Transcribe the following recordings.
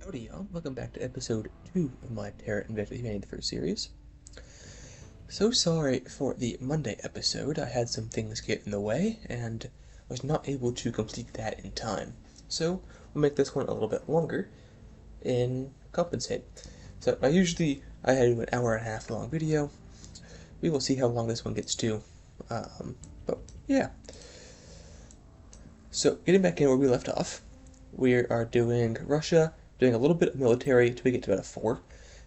Howdy y'all, welcome back to episode 2 of my Terra Invicta Humanity the First series. So sorry for the Monday episode, I had some things get in the way and was not able to complete that in time. So we'll make this one a little bit longer and compensate. So I had an hour and a half long video. We will see how long this one gets to. But yeah. So getting back in where we left off, we are doing Russia, doing a little bit of military till we get to about a 4,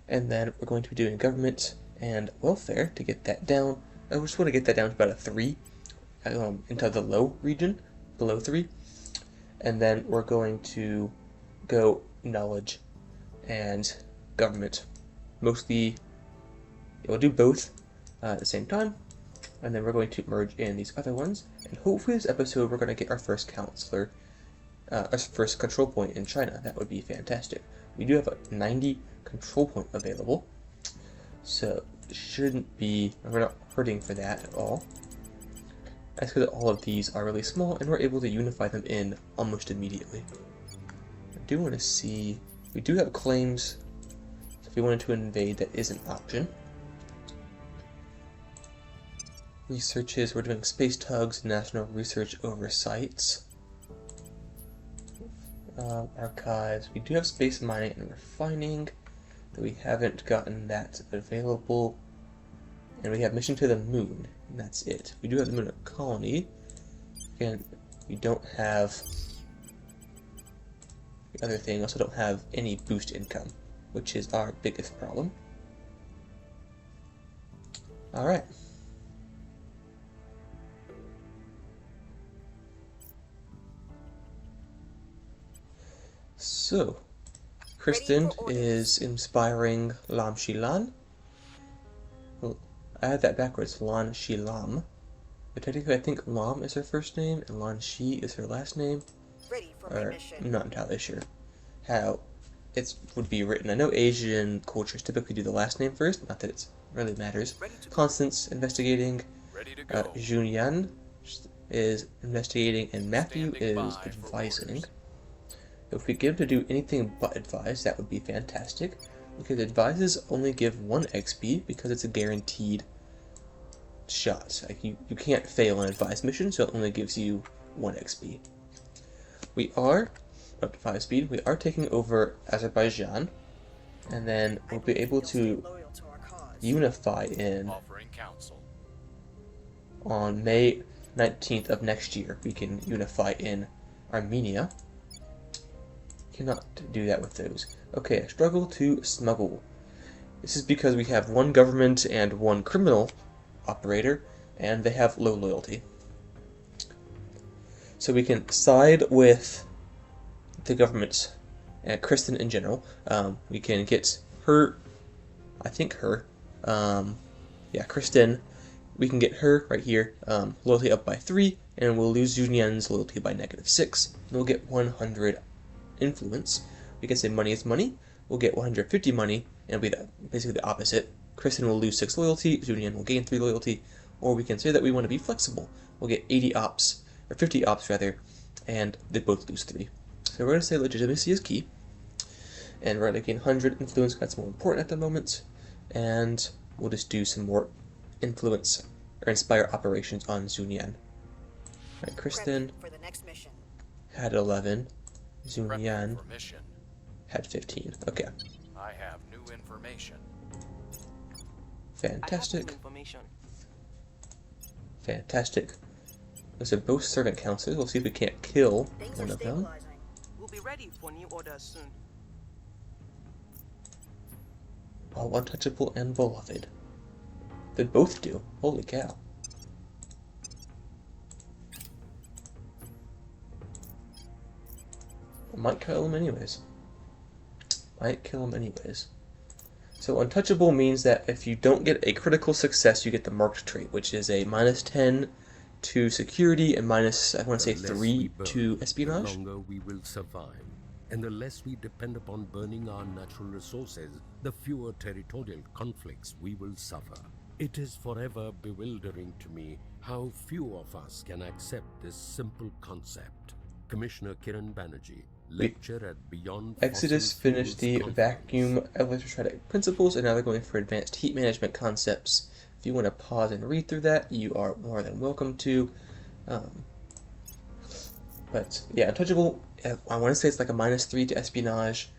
and then we're going to be doing government and welfare to get that down. I just want to get that down to about a 3, into the low region, below 3, and then we're going to go knowledge and government. Mostly, we'll do both at the same time, and then we're going to merge in these other ones, and hopefully this episode we're going to get our first counselor, our first control point in China. That would be fantastic. We do have a 90 control point available, so we're not hurting for that at all. That's because all of these are really small and we're able to unify them in almost immediately. I do want to see, we do have claims, so if we wanted to invade, that is an option. Researches, we're doing space tugs, national research oversights. Archives, we do have space mining and refining, but we haven't gotten that available. And we have mission to the moon, and that's it. We do have the lunar colony. Again, we don't have the other thing. We also don't have any boost income, which is our biggest problem. Alright. So, Kristen is inspiring Lam Shilan. Well, I had that backwards, Lan Shi Lam. But technically I think Lam is her first name and Lan Shi is her last name. I'm not entirely sure how it would be written. I know Asian cultures typically do the last name first, not that it really matters. Constance investigating, Junyan is investigating, and Matthew is advising. If we get him to do anything but advise, that would be fantastic, because advises only give 1 XP because it's a guaranteed shot. Like you can't fail an advice mission, so it only gives you 1 XP. We are up to 5 speed. We are taking over Azerbaijan, and then we'll be able to unify in on May 19th of next year. We can unify in Armenia. Cannot do that with those. Okay, I struggle to smuggle. This is because we have 1 government and 1 criminal operator, and they have low loyalty. So we can side with the government and Kristen in general. We can get her, Kristen, we can get her right here, loyalty up by 3, and we'll lose Junyan's loyalty by -6, and we'll get 100 influence. We can say money is money, we'll get 150 money, and it'll be basically the opposite. Kristen will lose 6 loyalty, Junyan will gain 3 loyalty, or we can say that we want to be flexible. We'll get 80 ops, or 50 ops rather, and they both lose 3. So we're going to say legitimacy is key, and we're going to gain 100 influence, that's more important at the moment, and we'll just do some more influence, or inspire operations on Junyan. Alright, Kristen had 11. Junyan had 15. Okay. I have new information. Fantastic. Fantastic. Those are both servant councils. We'll see if we can't kill one of them. We'll be ready for new orders soon. All untouchable and beloved. They both do. Holy cow. Might kill him anyways. So untouchable means that if you don't get a critical success, you get the marked trait, which is a -10 to security and -3 to espionage. The longer we will survive, and the less we depend upon burning our natural resources, the fewer territorial conflicts we will suffer. It is forever bewildering to me how few of us can accept this simple concept. Commissioner Kiran Banerjee, Lecture at Beyond Exodus Fossil finished Fuels the Conference. vacuum electrostatic principles, and now they're going for advanced heat management concepts. If you want to pause and read through that, you are more than welcome to. But yeah, Untouchable, I want to say it's like a -3 to espionage.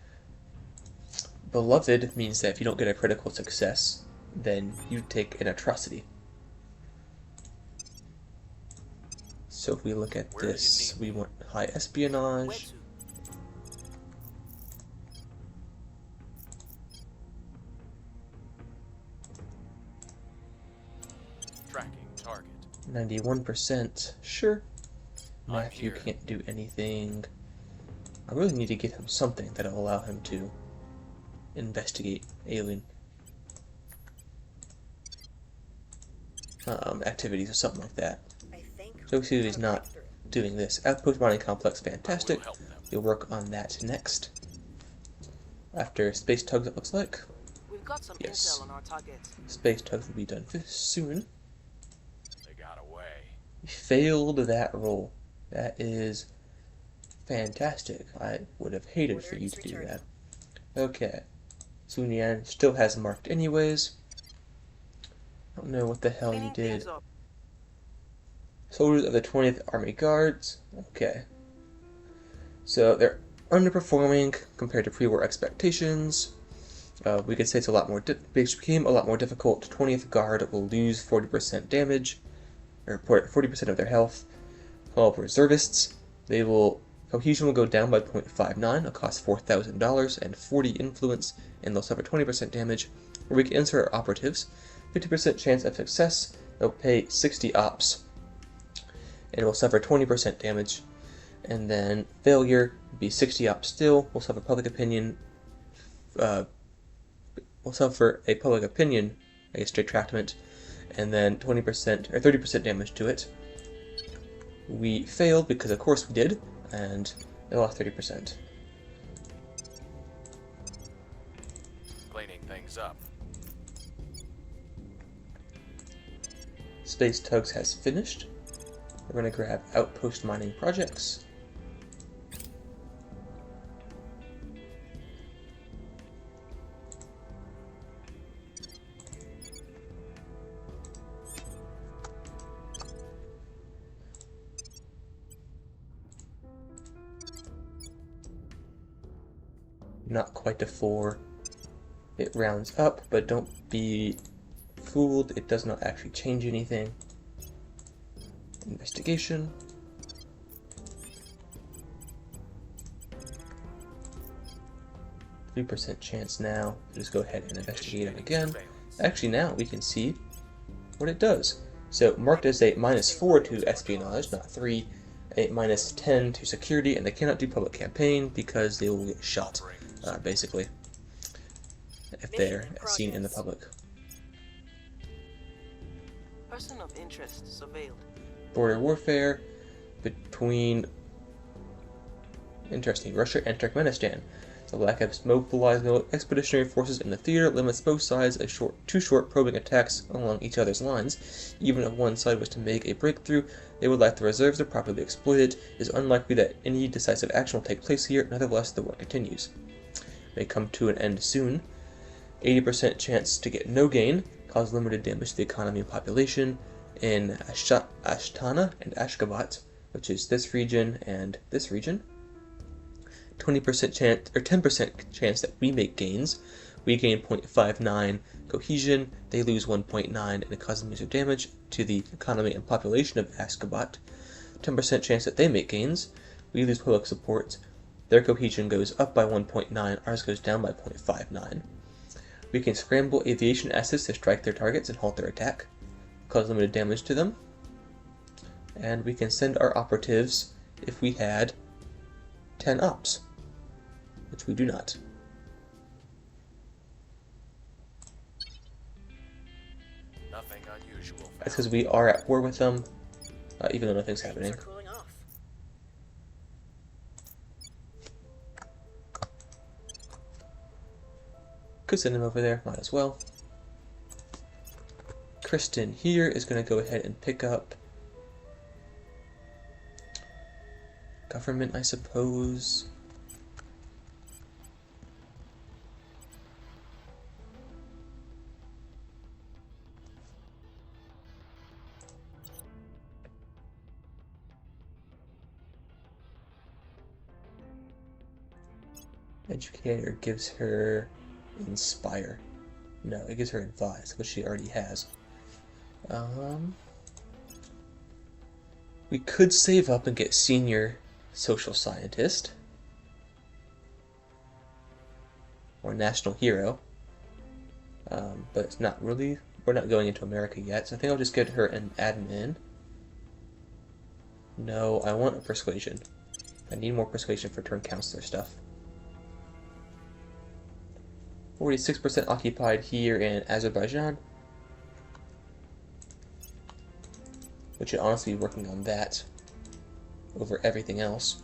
Beloved means that if you don't get a critical success, then you take an atrocity. So if we look at Where do you this, need we me? want high Where espionage. to? Tracking target. 91%. Sure. I'm Matthew here. can't do anything. I really need to get him something that'll allow him to investigate alien activities or something like that. So we see that he's not doing this. Outpost mining complex, I will fantastic. help them. We'll work on that next. After space tugs, it looks like. We've got some Yes. intel on our target. Space tugs will be done soon. They got away. We failed that roll. That is fantastic. I would have hated for you to do that. Okay. Sun Yan still has marked anyways. I don't know what the hell you Cleaning did. things up. Soldiers of the 20th Army Guards. Okay. So they're underperforming compared to pre-war expectations. We could say it's a lot more. Became a lot more difficult. 20th Guard will lose 40% damage, or 40% of their health. 12 reservists. Cohesion will go down by 0.59. It'll cost $4,000 and 40 influence, and they'll suffer 20% damage. Where we can insert our operatives. 50% chance of success. They'll pay 60 ops, and will suffer 20% damage. And then failure would be 60 ops still. We'll suffer public opinion. We'll suffer a public opinion, I guess, detractment, and then 20% or 30% damage to it. We failed because, of course, we did, and they lost 30%. Cleaning things up. Space Tugs has finished. We're going to grab outpost mining projects. Not quite to 4. It rounds up, but don't be fooled. It does not actually change anything. Investigation. %3 chance now. Just go ahead and investigate it again. Actually, now we can see what it does. So marked as a -4 to espionage, not 3. A -10 to security, and they cannot do public campaign because they will get shot, basically, if they're seen in the public. Person of interest surveilled. Border warfare between, interesting, Russia and Turkmenistan. The lack of mobilized expeditionary forces in the theater limits both sides to short probing attacks along each other's lines. Even if one side was to make a breakthrough, they would lack the reserves to properly exploit it. It is unlikely that any decisive action will take place here, nevertheless the war continues. May come to an end soon. 80% chance to get no gain, cause limited damage to the economy and population in Ashtana and Ashgabat, which is this region and this region. 20% chance, or 10% chance that we make gains. We gain 0.59 cohesion, they lose 1.9, and it causes major damage to the economy and population of Ashgabat. 10% chance that they make gains. We lose public support. Their cohesion goes up by 1.9, ours goes down by 0.59. We can scramble aviation assets to strike their targets and halt their attack, cause limited damage to them. And we can send our operatives if we had 10 ops, which we do not. Nothing unusual. That's because we are at war with them, even though nothing's happening. Could send him over there, might as well. Kristen here is going to go ahead and pick up government, I suppose. Educator gives her Inspire. No, it gives her Advise, which she already has. We could save up and get Senior Social Scientist. Or National Hero. But it's not really, we're not going into America yet, so I think I'll just get her an Admin. No, I want a Persuasion. I need more Persuasion for Turn Counselor stuff. 46% occupied here in Azerbaijan. Which should honestly be working on that over everything else.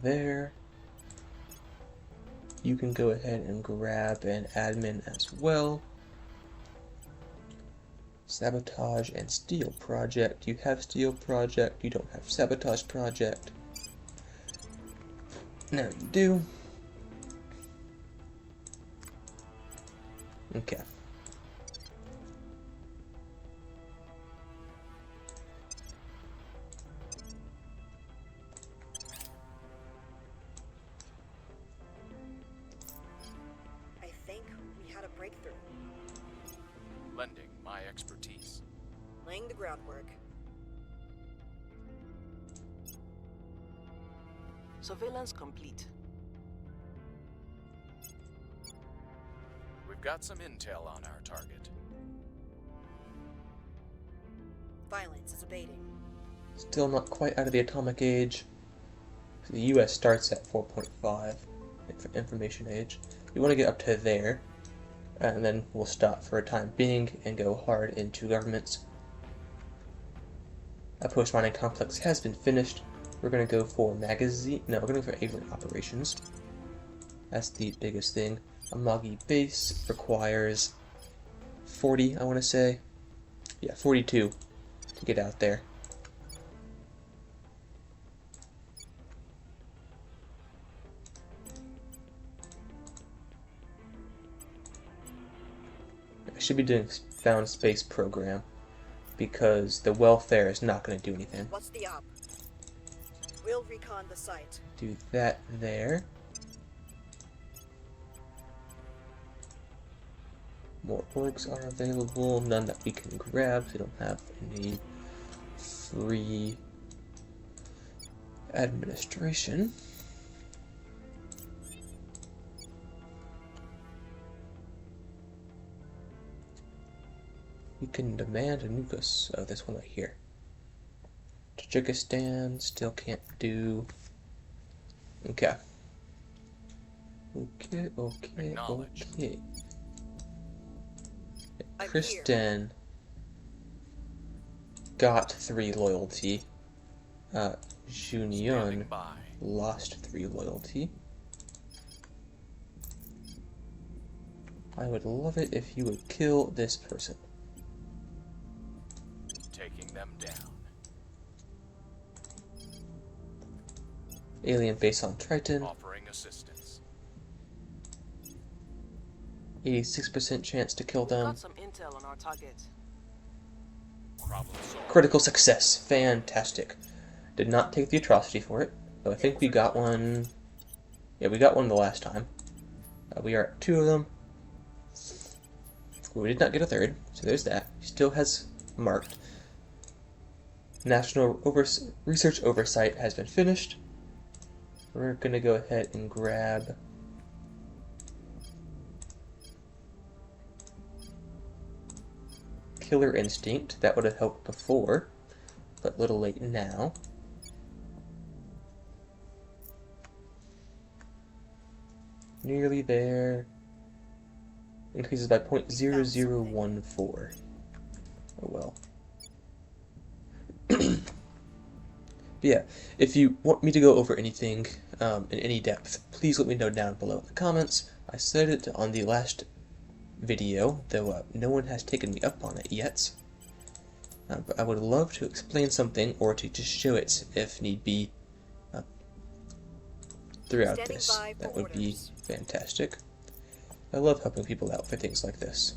There. You can go ahead and grab an admin as well. Sabotage and Steal Project. You have Steal Project, you don't have Sabotage Project. Now you do. Okay. Breakthrough. Lending my expertise. Laying the groundwork. Surveillance complete. We've got some intel on our target. Violence is abating. Still not quite out of the atomic age. The US starts at 4.5 for information age. You want to get up to there. And then we'll stop for a time being and go hard into governments. A post-mining complex has been finished. We're going to go for magazine. No, we're going to go for agent operations. That's the biggest thing. Amagi base requires 40, I want to say. Yeah, 42 to get out there. I should be doing found space program because the welfare is not going to do anything. What's the op? We'll recon the site. Do that there. More orgs are available, none that we can grab. We don't have any free administration. You can demand a nucleus. Oh, this one right here. Tajikistan still can't do. Okay. Okay. Kristen got 3 loyalty. Junyun lost 3 loyalty. I would love it if you would kill this person. Taking them down. Alien base on Triton. Offering assistance. 86% chance to kill them. Got some intel on our target. Problem solved. Critical success. Fantastic. Did not take the atrocity for it, though I think we got one. Yeah, we got one the last time. We are at 2 of them. We did not get a 3rd, so there's that. He still has marked. National Research Oversight has been finished. We're going to go ahead and grab Killer Instinct. That would have helped before, but a little late now. Nearly there. Increases by 0.0014. Oh well. But yeah, if you want me to go over anything in any depth, please let me know down below in the comments. I said it on the last video, though no one has taken me up on it yet. But I would love to explain something or to just show it if need be throughout Standing this. by for That would be orders. fantastic. I love helping people out for things like this.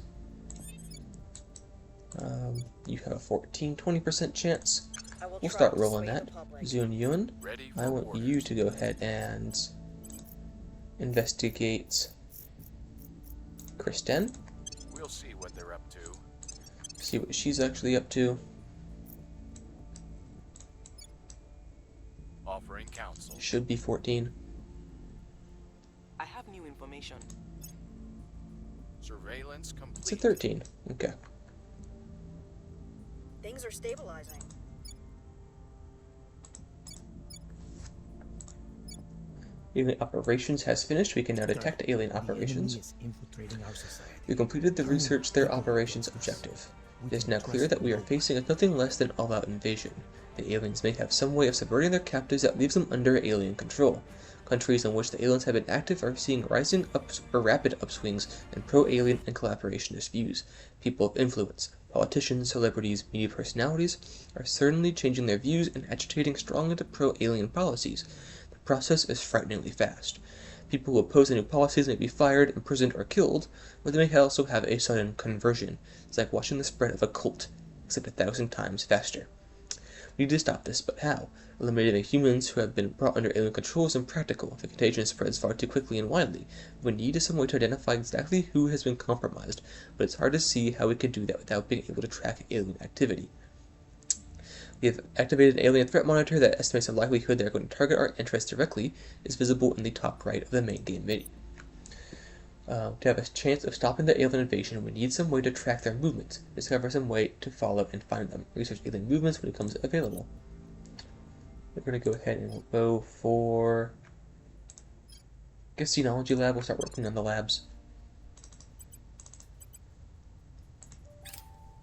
You have a 20% chance. I will We'll try start to rolling sway that. the public. Zun Yun, Ready I for want orders. you to go ahead and investigate Kristen. We'll see what they're up to. See what she's actually up to. Offering counsel. Should be 14. I have new information. Surveillance complete. It's a 13. Okay. Things are stabilizing. Alien operations has finished. We can now detect alien The enemy operations. is infiltrating our society. We completed the research their operations objective. It is now clear that we are facing nothing less than all-out invasion. The aliens may have some way of subverting their captives that leaves them under alien control. Countries in which the aliens have been active are seeing rapid upswings in pro-alien and collaborationist views. People of influence, politicians, celebrities, media personalities, are certainly changing their views and agitating strongly to pro-alien policies. The process is frighteningly fast. People who oppose the new policies may be fired, imprisoned, or killed, but they may also have a sudden conversion. It's like watching the spread of a cult, except 1,000 times faster. We need to stop this, but how? Eliminating the humans who have been brought under alien control is impractical. The contagion spreads far too quickly and widely. What we need is some way to identify exactly who has been compromised, but it's hard to see how we can do that without being able to track alien activity. We have activated an alien threat monitor that estimates the likelihood they are going to target our interests directly. Is visible in the top right of the main game menu. To have a chance of stopping the alien invasion, we need some way to track their movements, discover some way to follow and find them, research alien movements when it becomes available. We're going to go ahead and go for Gastronology Lab. We'll start working on the labs.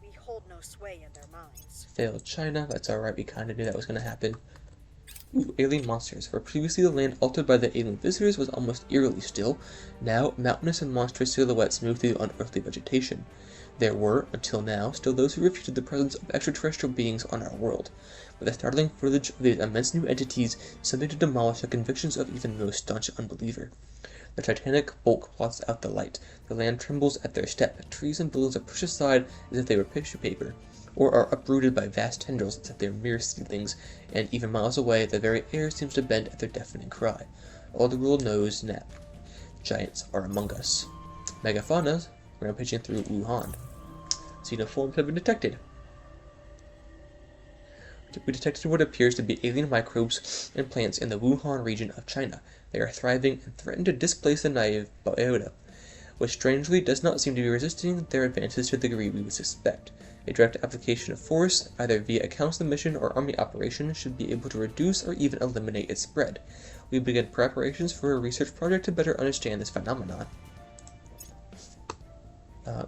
We hold no sway in their minds. Failed China. That's alright, we kind of knew that was going to happen. Ooh, alien monsters. Where previously the land altered by the alien visitors was almost eerily still, now mountainous and monstrous silhouettes moved through the unearthly vegetation. There were, until now, still those who refuted the presence of extraterrestrial beings on our world. With the startling footage of these immense new entities, something to demolish the convictions of even the most staunch unbeliever. The titanic bulk blots out the light. The land trembles at their step. Trees and buildings are pushed aside as if they were tissue paper, or are uprooted by vast tendrils as if they are mere seedlings, and even miles away, the very air seems to bend at their deafening cry. All the world knows now. Giants are among us. Megafauna rampaging through Wuhan. Xenoforms have been detected. We detected what appears to be alien microbes and plants in the Wuhan region of China. They are thriving and threaten to displace the naive biota, which strangely does not seem to be resisting their advances to the degree we would suspect. A direct application of force, either via a council mission or army operation, should be able to reduce or even eliminate its spread. We begin preparations for a research project to better understand this phenomenon.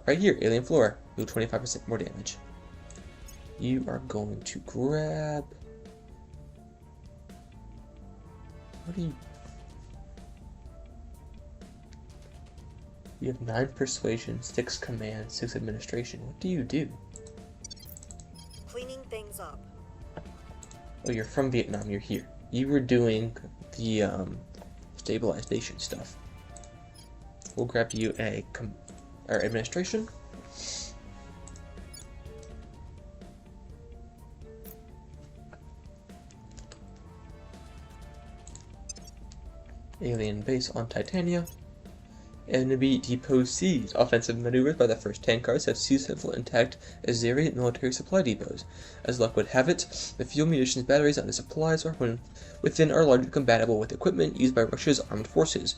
Right here, alien flora, do 25% more damage. You are going to grab... What do you... You have 9 persuasion, 6 command, 6 administration. What do you do? Cleaning things up. Oh, you're from Vietnam, you're here. You were doing the stabilized nation stuff. We'll grab you a administration. Alien base on Titania. Enemy depot seized. Offensive maneuvers by the first tank cars have seized several intact Azeri military supply depots. As luck would have it, the fuel munitions batteries on the supplies are within are largely compatible with equipment used by Russia's armed forces.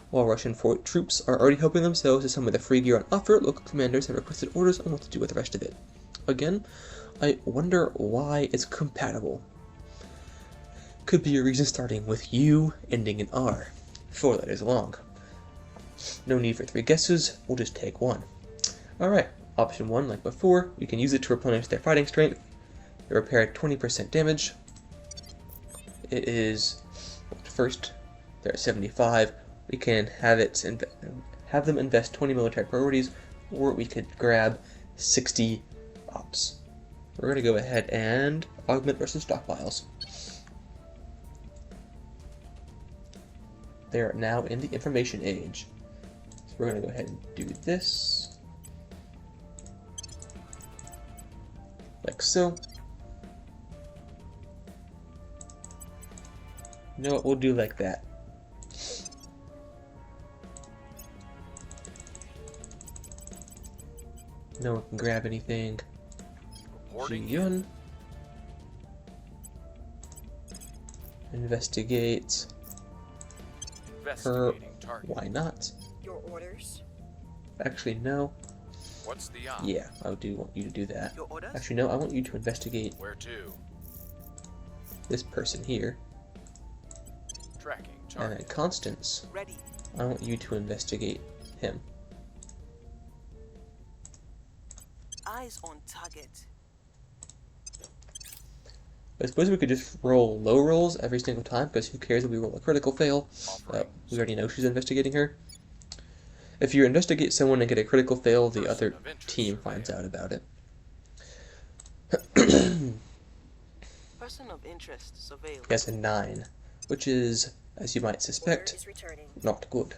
While Russian troops are already helping themselves to some of the free gear on offer, local commanders have requested orders on what to do with the rest of it. Again, I wonder why it's compatible. Could be a reason starting with U, ending in R. 4 letters long. No need for 3 guesses, we'll just take 1. Alright, option 1, like before, we can use it to replenish their fighting strength. They repair 20% damage. It is, first, they're at 75. We can have them invest 20 military priorities, or we could grab 60 ops. we're going to go ahead and augment versus stockpiles. They're now in the information age. So we're going to go ahead and do this. Like so. You know what, we'll do like that. No one can grab anything. Reporting in. Ji-yun. Investigate. Her. Investigating target. Why not? Your orders? Actually, no. What's the op? Yeah, I do want you to do that. Your orders? Actually, no, I want you to investigate Where to? this person here. Tracking And target. then Constance, Ready. I want you to investigate him. Eyes on target. I suppose we could just roll low rolls every single time, because who cares if we roll a critical fail? Offering We already know she's investigating her. If you investigate someone and get a critical fail, the other Person of interest team surveilled. finds out about it. Person of interest surveilled. He has a 9, which is, as you might Order suspect, is returning. not good.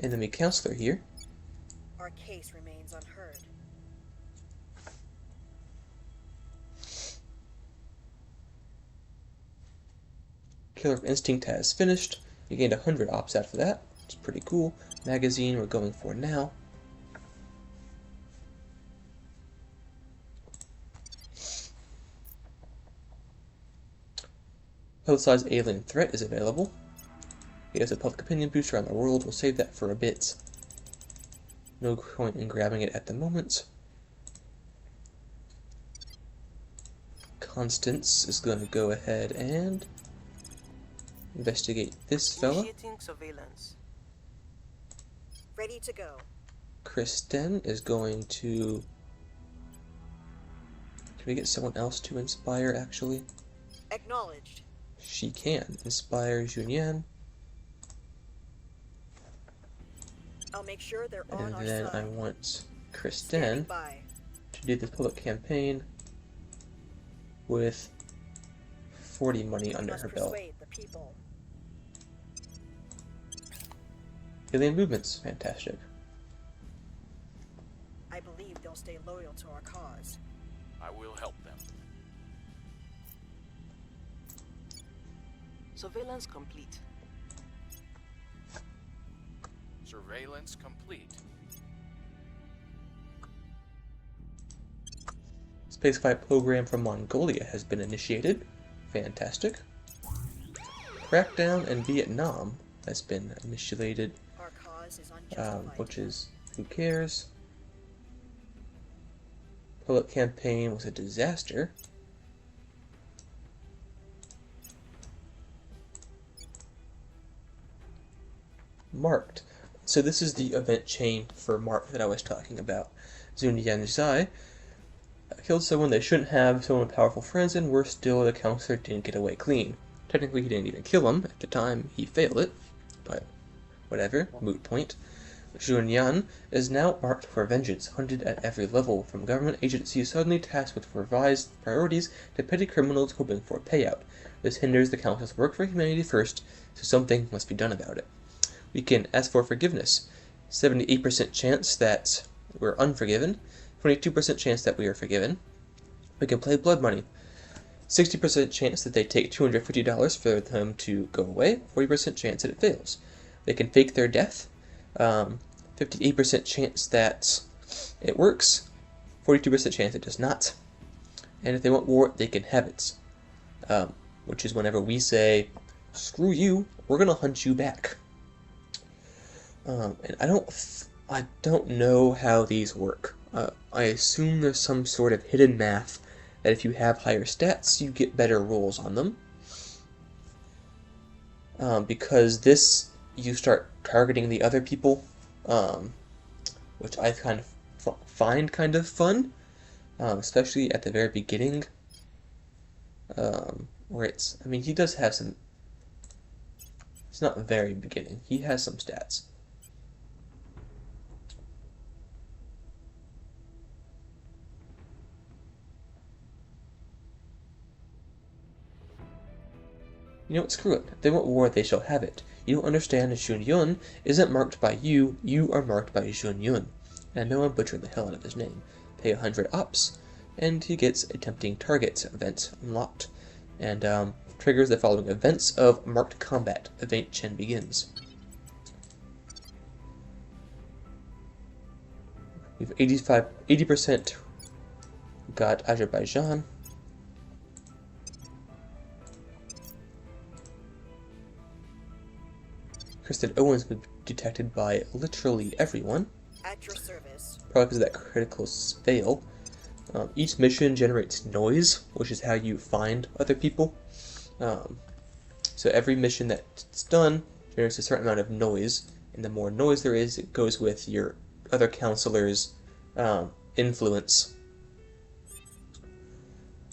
Enemy counselor here. Our case remains unheard. Killer of Instinct has finished. You gained 100 ops out for that. It's pretty cool. Magazine we're going for now. Publicized alien threat is available. He has a public opinion booster on the world. We'll save that for a bit. No point in grabbing it at the moment. Constance is going to go ahead and investigate this fella. Initiating surveillance. Ready to go. Kristen is going to... Can we get someone else to inspire, actually? Acknowledged. She can. Inspire Junyan. I'll make sure they're on And our then I side. want Standing Kristen by. to do this public campaign with 40 money under Must her belt. persuade the people. Alien movements, fantastic. I believe they'll stay loyal to our cause. I will help them. Surveillance complete. Surveillance complete. Spaceflight program from Mongolia has been initiated. Fantastic. Crackdown in Vietnam has been initiated, Our cause is unjustified. which is, who cares? Public campaign was a disaster. Marked. So this is the event chain for Mark that I was talking about. Zunyan Zai killed someone they shouldn't have, someone with powerful friends, and worse still, the counselor didn't get away clean. Technically, he didn't even kill him. At the time, he failed it. But whatever, moot point. Junyan is now marked for vengeance, hunted at every level, from government agencies suddenly tasked with revised priorities to petty criminals hoping for a payout. This hinders the council's work for humanity first, so something must be done about it. We can ask for forgiveness. 78% chance that we're unforgiven, 22% chance that we are forgiven. We can play blood money. 60% chance that they take $250 for them to go away, 40% chance that it fails. They can fake their death. 58% chance that it works, 42% chance it does not. And if they want war, they can have it. Which is whenever we say, screw you, we're gonna hunt you back. And I don't know how these work. I assume there's some sort of hidden math that if you have higher stats, you get better rolls on them. Because this, you start targeting the other people, which I kind of find kind of fun, especially at the very beginning, where it's, I mean, he does have some, it's not the very beginning, he has some stats. You know what, screw it. If they want war, they shall have it. You don't understand, Xuanyun isn't marked by you, you are marked by Xuanyun. And I know I'm butchering the hell out of his name. Pay 100 ops, and he gets a tempting target event unlocked. And triggers the following events of marked combat. Event Chen begins. We've 80% got Azerbaijan. Kristen Owens was detected by literally everyone, At your service. probably because of that critical fail. Each mission generates noise, which is how you find other people. So every mission that's done generates a certain amount of noise, and the more noise there is, it goes with your other counselors' influence.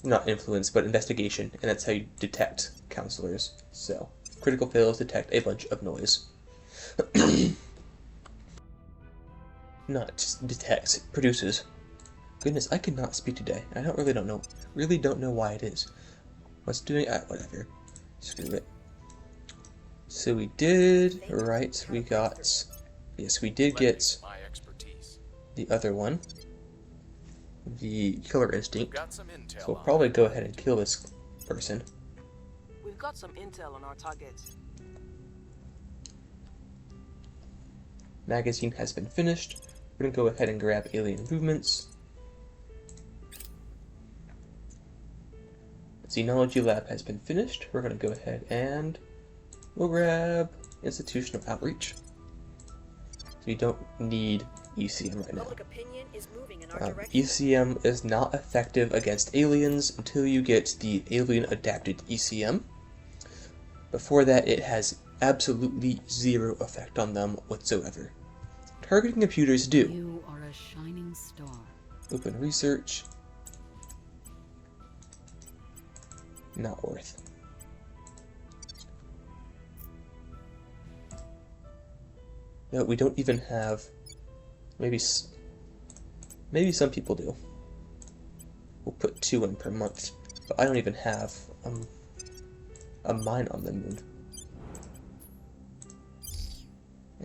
Not influence, but investigation, and that's how you detect counselors. So, critical fails detect a bunch of noise. Not just detects, produces. Goodness, I cannot speak today. I really don't know why it is. What's doing? Whatever. Screw it. So we did, right, we got, yes, we did get My expertise. the other one, the killer instinct. Got some intel So we'll on probably it. go ahead and kill this person. We've got some intel on our targets. Magazine has been finished. We're gonna go ahead and grab alien movements. Xenology lab has been finished. We're gonna go ahead and we'll grab institutional outreach. We don't need ECM right now. Public opinion is moving in our direction. ECM is not effective against aliens until you get the alien adapted ECM. Before that, it has absolutely zero effect on them whatsoever. Targeting computers do. You are a shining star. Open research. Not worth. No, we don't even have. Maybe some people do. We'll put 2 in per month, but I don't even have a mine on the moon.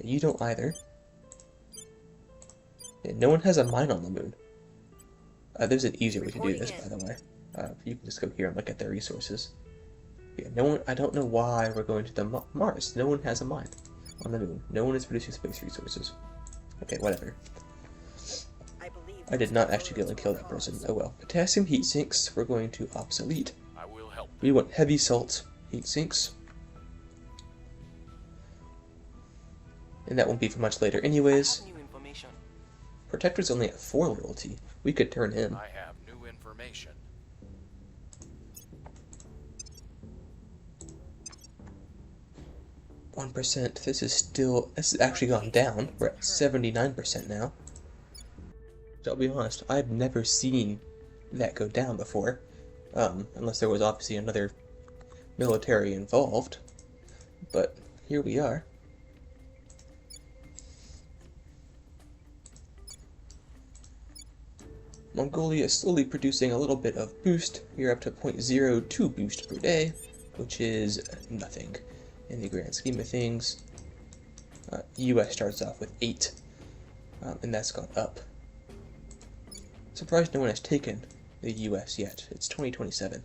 You don't either. Yeah, no one has a mine on the moon. There's an easier way to do this, by the way. You can just go here and look at their resources. Yeah, no one. I don't know why we're going to the Mars. No one has a mine on the moon. No one is producing space resources. Okay, whatever. I did not actually go and kill that person. Oh well. Potassium heat sinks. We're going to obsolete. I will help. We want heavy salt heat sinks. And that won't be for much later anyways. I have new information. Protector's only at 4 loyalty. We could turn him. I have new information. 1%. This is actually gone down. We're at 79% now. So I'll be honest, I've never seen that go down before. Unless there was obviously another military involved. But here we are. Mongolia is slowly producing a little bit of boost. We're up to 0.02 boost per day, which is nothing in the grand scheme of things. US starts off with 8, and that's gone up. Surprised no one has taken the US yet. It's 2027.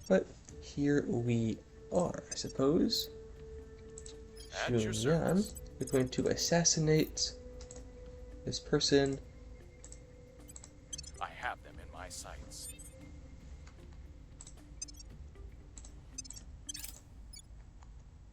But here we are, I suppose. At your service. We're going to assassinate this person. I have them in my sights.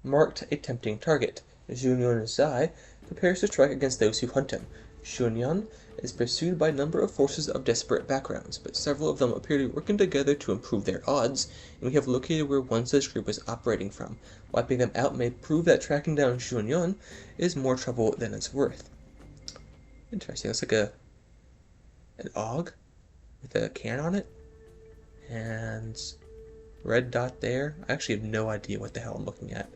Marked a tempting target. Xuanyun Zai prepares to strike against those who hunt him. Xuanyun is pursued by a number of forces of disparate backgrounds, but several of them appear to be working together to improve their odds, and we have located where one such group is operating from. Wiping them out may prove that tracking down Xuanyun is more trouble than it's worth. Interesting. Looks like an AUG with a can on it, and red dot there. I actually have no idea what the hell I'm looking at.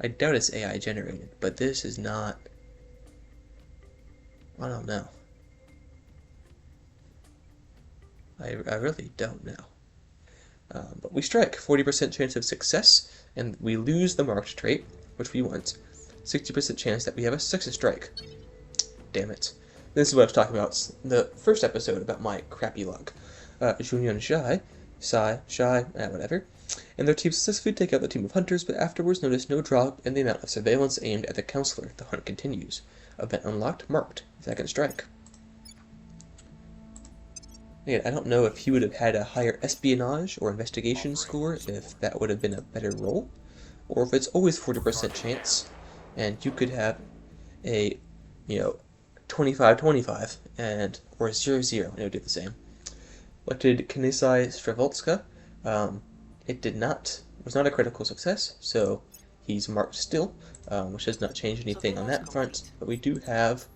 I doubt it's AI generated, but this is not. I don't know. I really don't know. But we strike, 40% chance of success, and we lose the marked trait, which we want. 60% chance that we have a success strike. Damn it. This is what I was talking about in the first episode about my crappy luck. Junyan Shy, whatever. And their team successfully take out the team of hunters, but afterwards notice no drop in the amount of surveillance aimed at the counselor. The hunt continues. Event unlocked, marked. Second strike. Again, I don't know if he would have had a higher espionage or investigation score if that would have been a better roll, or if it's always 40% chance, and you could have a, 25-25 and or 0-0, and it would do the same. Elected Knisai Stravolska. Was not a critical success, so he's marked still, which does not change anything on that front, but we do have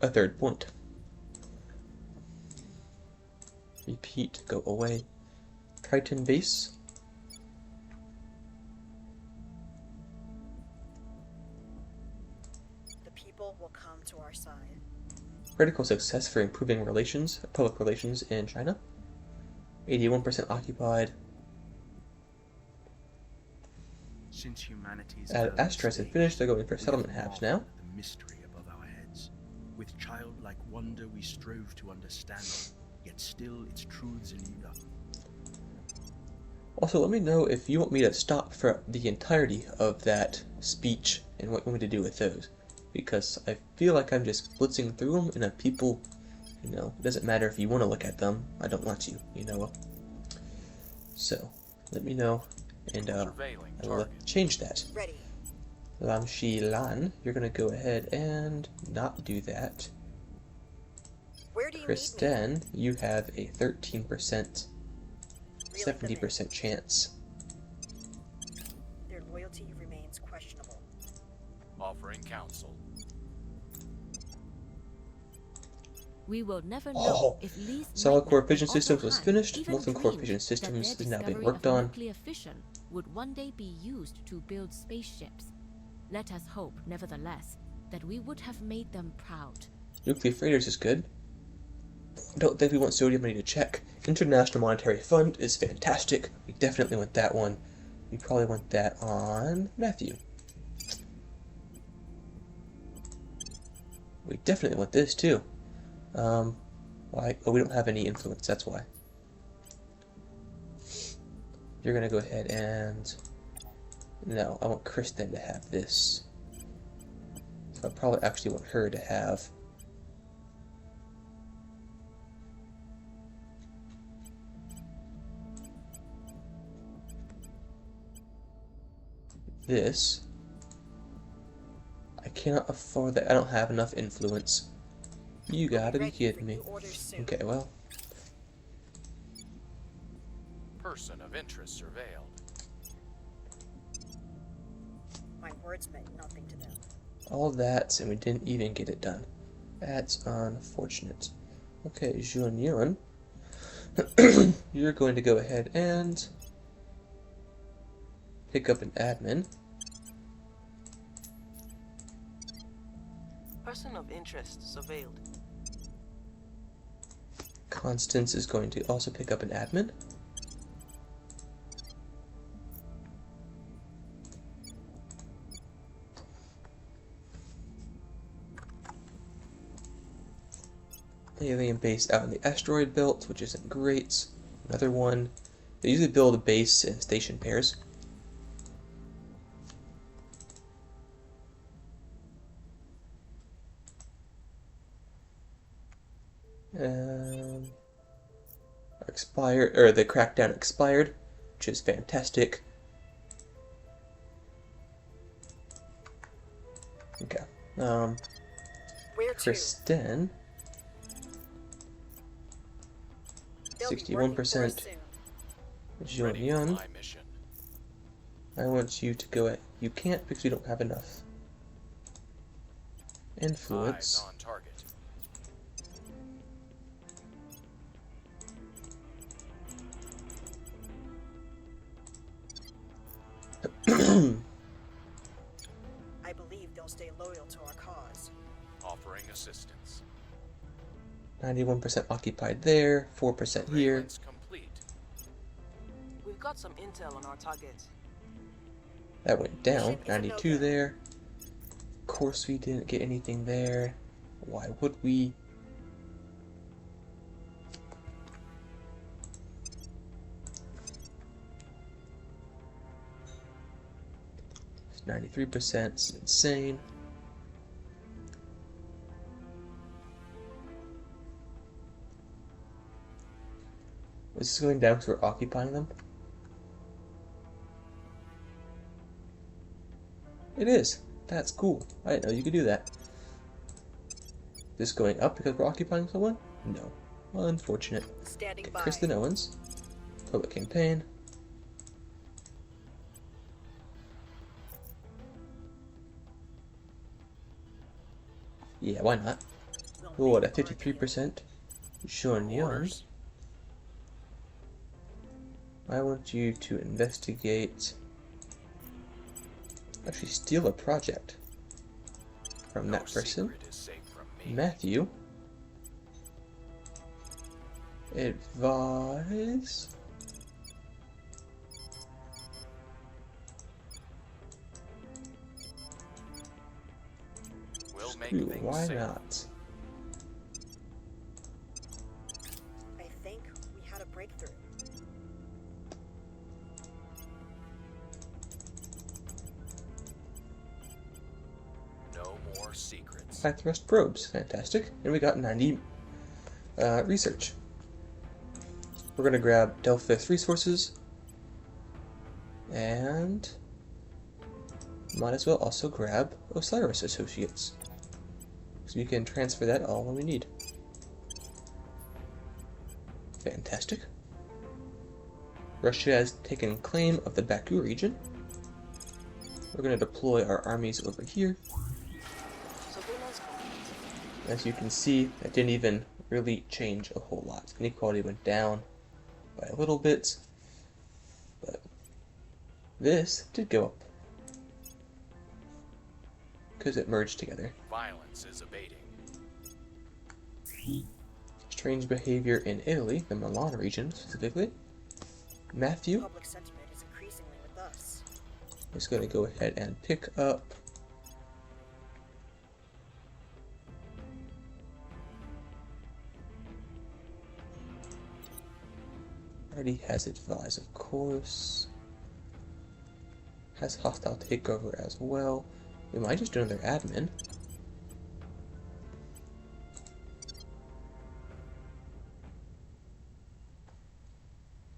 a third point. Repeat, go away. Triton base. The people will come to our side. Critical success for improving public relations in China. 81% occupied. Since humanity's Astras had finished, they're going for settlement habs now. The mystery above our heads. With childlike wonder we strove to understand, yet still its truths elude us. Also, let me know if you want me to stop for the entirety of that speech and what you want me to do with those. Because I feel like I'm just blitzing through them, and if people, it doesn't matter if you want to look at them, I don't want you, So, let me know, and I will change that. Ready. Lam Shi Lan, you're going to go ahead and not do that. Where do you Kristen, you have a 13%, 70% chance. Their loyalty remains questionable. Offering counsel. We will never know if Lee's Solid core nightmare fission of systems Otto was Han finished. even Molten core dreamed fission that systems their is now being discovery worked of on. nuclear fission would one day be used to build spaceships. Let us hope, nevertheless, that we would have made them proud. Nuclear freighters is good. Don't think we want sodium money to check. International Monetary Fund is fantastic. We definitely want that one. We probably want that on Matthew. We definitely want this too. Why? Oh, we don't have any influence, that's why. You're gonna go ahead and... No, I want Kristen to have this. So I probably actually want her to have... this. I cannot afford that. I don't have enough influence. You gotta be kidding me. Okay, well. Person of interest surveilled. My words meant nothing to them. All that, and we didn't even get it done. That's unfortunate. Okay, Junyun. You're going to go ahead and pick up an admin. Person of interest surveilled. Constance is going to also pick up an admin. Alien base out in the asteroid belt, which isn't great. Another one. They usually build a base in station pairs. The crackdown expired, which is fantastic. Okay. Where to? Kristen. They'll be working for us 61%. soon. Ready for Junyun. my mission. I want you to go at. You can't because you don't have enough influence. Eyes on target. I believe they'll stay loyal to our cause. Offering assistance. 91% occupied there, 4% here. Surveillance complete. got some intel on our target. That went down. Ship is a 92 no-go. there. Of course we didn't get anything there. Why would we? It's 93%. It's insane. Is this going down because we're occupying them? It is. That's cool. I didn't know you could do that. This going up because we're occupying someone? No. Well, unfortunate. Standing Okay, by. Kristen Owens. Public campaign. Yeah, why not? We'll Oh, what, make at our appeal. 53%? Sean Young. Orders. I want you to investigate. Actually, steal a project from No that person. secret is safe from me. Matthew. Advise. We'll make Screw, things why safe. not? I think we had a breakthrough. No more secrets. High thrust probes. Fantastic. And we got 90 research. We're going to grab Delphith resources. And might as well also grab Osiris Associates. So we can transfer that all when we need. Fantastic. Russia has taken claim of the Baku region. We're going to deploy our armies over here. Surveillance complete. As you can see, that didn't even really change a whole lot. Inequality went down by a little bit, but this did go up because it merged together. Violence is abating. Strange behavior in Italy, the Milan region specifically. Matthew Public sentiment is increasingly with us. is going to go ahead and pick up already has advised, of course. Has hostile takeover as well. We might just do another admin.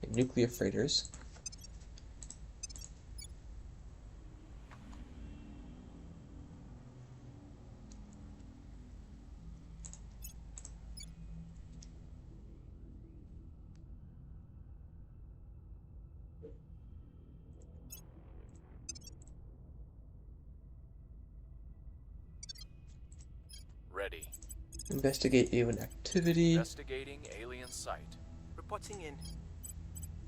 And nuclear freighters. Ready. Investigate alien activity. Investigating alien site. Reporting in.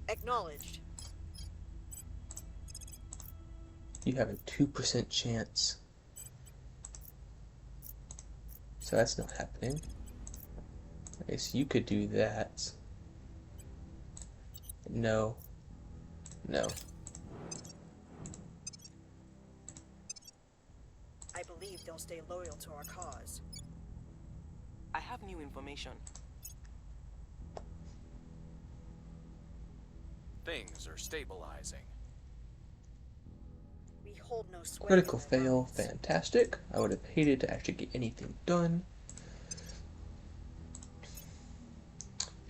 Acknowledged. You have a 2% chance. So that's not happening. I guess you could do that. No. No. I believe they'll stay loyal to our cause. I have new information. Things are stabilizing. We hold no sway. Critical in their fail. minds. Fantastic. I would have hated to actually get anything done.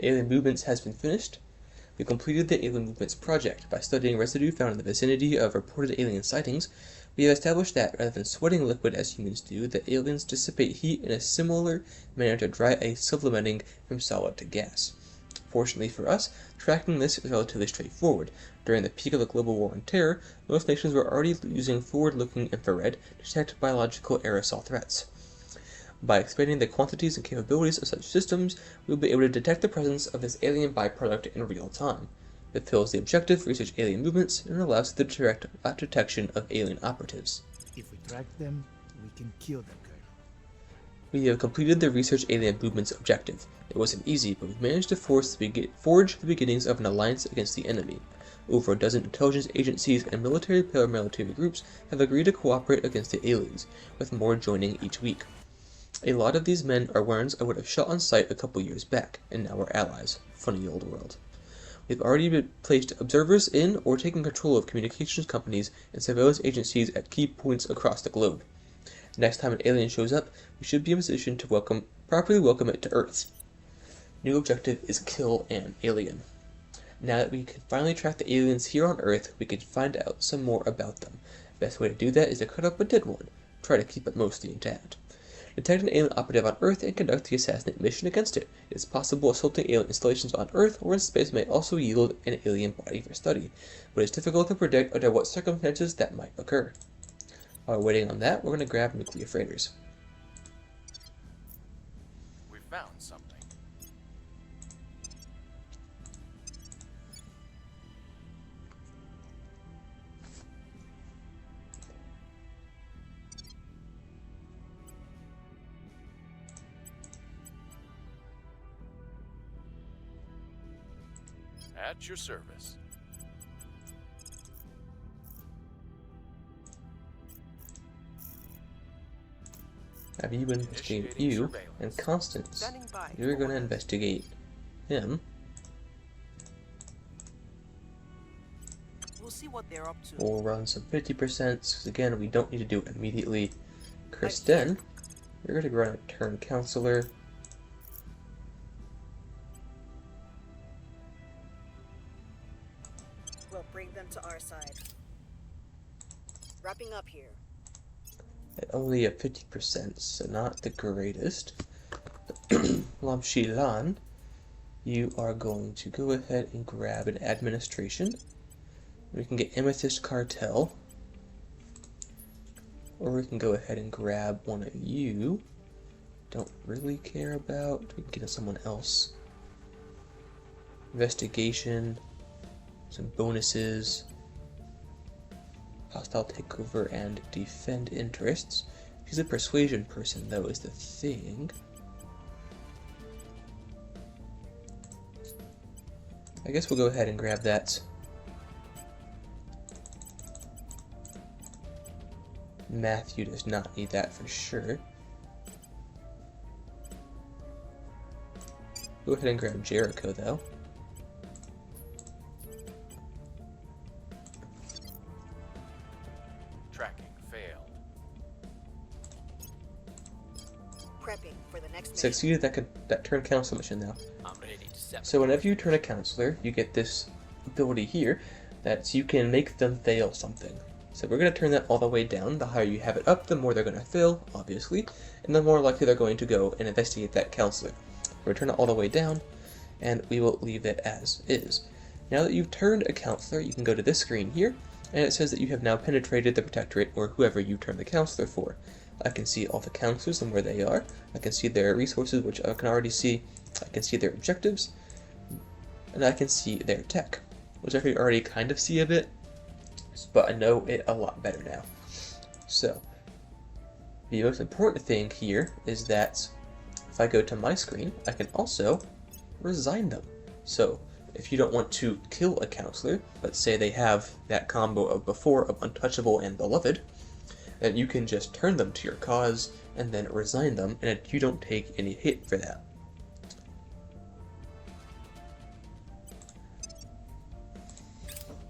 Alien movements has been finished. We completed the alien movements project. By studying residue found in the vicinity of reported alien sightings, we have established that, rather than sweating liquid as humans do, the aliens dissipate heat in a similar manner to dry ice supplementing from solid to gas. Fortunately for us, tracking this is relatively straightforward. During the peak of the global war on terror, most nations were already using forward-looking infrared to detect biological aerosol threats. By expanding the quantities and capabilities of such systems, we will be able to detect the presence of this alien byproduct in real time. It fulfills the objective, research alien movements, and allows the direct detection of alien operatives. If we track them, we can kill them, Colonel. We have completed the research alien movements objective. It wasn't easy, but we managed to forge the beginnings of an alliance against the enemy. Over a dozen intelligence agencies and military-paramilitary groups have agreed to cooperate against the aliens, with more joining each week. A lot of these men are ones I would have shot on sight a couple years back, and now are allies. Funny old world. We've already placed observers in or taken control of communications companies and surveillance agencies at key points across the globe. Next time an alien shows up, we should be in a position to properly welcome it to Earth. New objective is kill an alien. Now that we can finally track the aliens here on Earth, we can find out some more about them. The best way to do that is to cut up a dead one. Try to keep it mostly intact. Detect an alien operative on Earth and conduct the assassinate mission against it. It is possible assaulting alien installations on Earth or in space may also yield an alien body for study, but it is difficult to predict under what circumstances that might occur. While we're waiting on that, we're going to grab nuclear freighters. We found something. At your service. Have you investigate you, and Constance, Standing by. you're going to investigate him. We'll see what they're up to. We'll run some 50%, because again, we don't need to do it immediately. Kristen, you're going to run a turn counselor. We'll bring them to our side. Wrapping up here. At only a 50%, so not the greatest. Lamshilan, you are going to go ahead and grab an administration. We can get Amethyst Cartel. Or we can go ahead and grab one of you. Don't really care about. We can get someone else. Investigation. Some bonuses. Hostile takeover and defend interests. He's a persuasion person, though, is the thing. I guess we'll go ahead and grab that. Matthew does not need that for sure. Go ahead and grab Jericho, though. Tracking failed. Prepping for the next Succeeded that turn counselor mission now. I'm ready to set. So whenever you turn a counselor, you get this ability here that you can make them fail something. So we're going to turn that all the way down. The higher you have it up, the more they're going to fail, obviously, and the more likely they're going to go and investigate that counselor. We're going to turn it all the way down, and we will leave it as is. Now that you've turned a counselor, you can go to this screen here, and it says that you have now penetrated the protectorate or whoever you turned the counselor for. I can see all the counselors and where they are. I can see their resources, which I can already see. I can see their objectives, and I can see their tech, which I can already kind of see a bit, but I know it a lot better now. So, the most important thing here is that if I go to my screen, I can also resign them. So, if you don't want to kill a counselor, but say they have that combo of before of untouchable and beloved, then you can just turn them to your cause and then resign them, and you don't take any hit for that.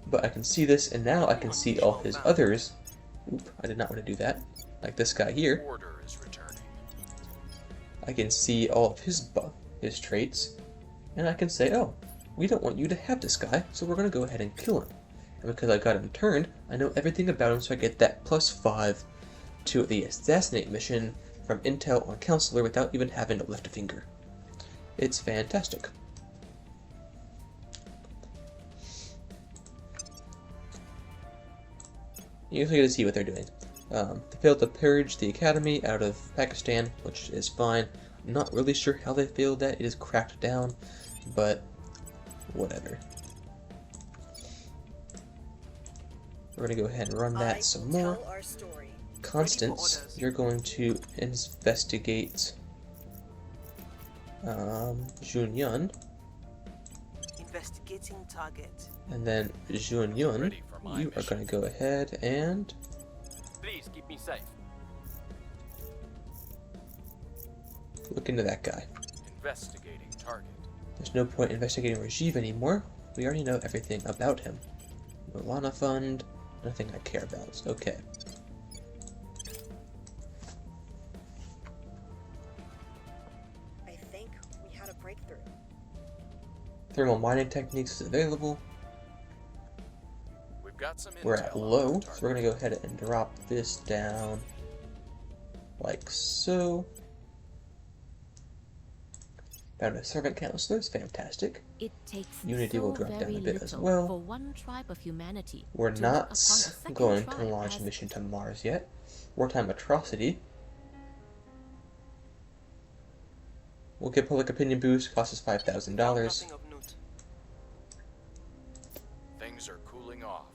But I can see this, and now I can see all his others. Oop, I did not want to do that. Like this guy here. Order is returning. I can see all of his traits, and I can say, oh, we don't want you to have this guy, so we're going to go ahead and kill him. And because I got him turned, I know everything about him, so I get that +5 to the assassinate mission from intel on counselor without even having to lift a finger. It's fantastic. You also get to see what they're doing. They failed to purge the academy out of Pakistan, which is fine. I'm not really sure how they failed that. It is cracked down, but whatever. We're going to go ahead and run that some more. Constance, you're going to investigate Junyun. Investigating target. And then Jun Yun, Ready for my you are mission. going to go ahead and Please keep me safe. look into that guy. Investigating target. There's no point investigating Rajiv anymore. We already know everything about him. Milana Fund, nothing I care about. Okay. I think we had a breakthrough. Thermal mining techniques is available. We've got some We're intel at on low, our so we're going to target. go ahead and drop this down like so. Found a servant counselor, it's fantastic. It takes Unity so will drop down very a bit as little well. for one tribe of humanity We're to not look upon a second going to tribe launch a as mission to Mars yet. Wartime atrocity. We'll get public opinion boost, costs us $5,000. Nothing of note. Things are cooling off.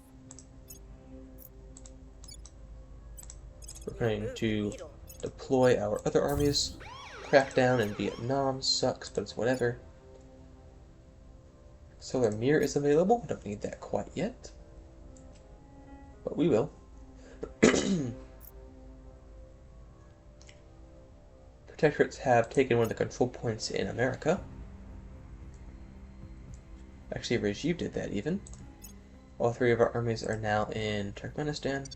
We're We going moved the to needle. deploy our other armies. Crackdown in Vietnam sucks, but it's whatever. Solar Mirror is available. I don't need that quite yet, but we will. Protectorates have taken one of the control points in America. Actually, Rajiv did that even. All three of our armies are now in Turkmenistan.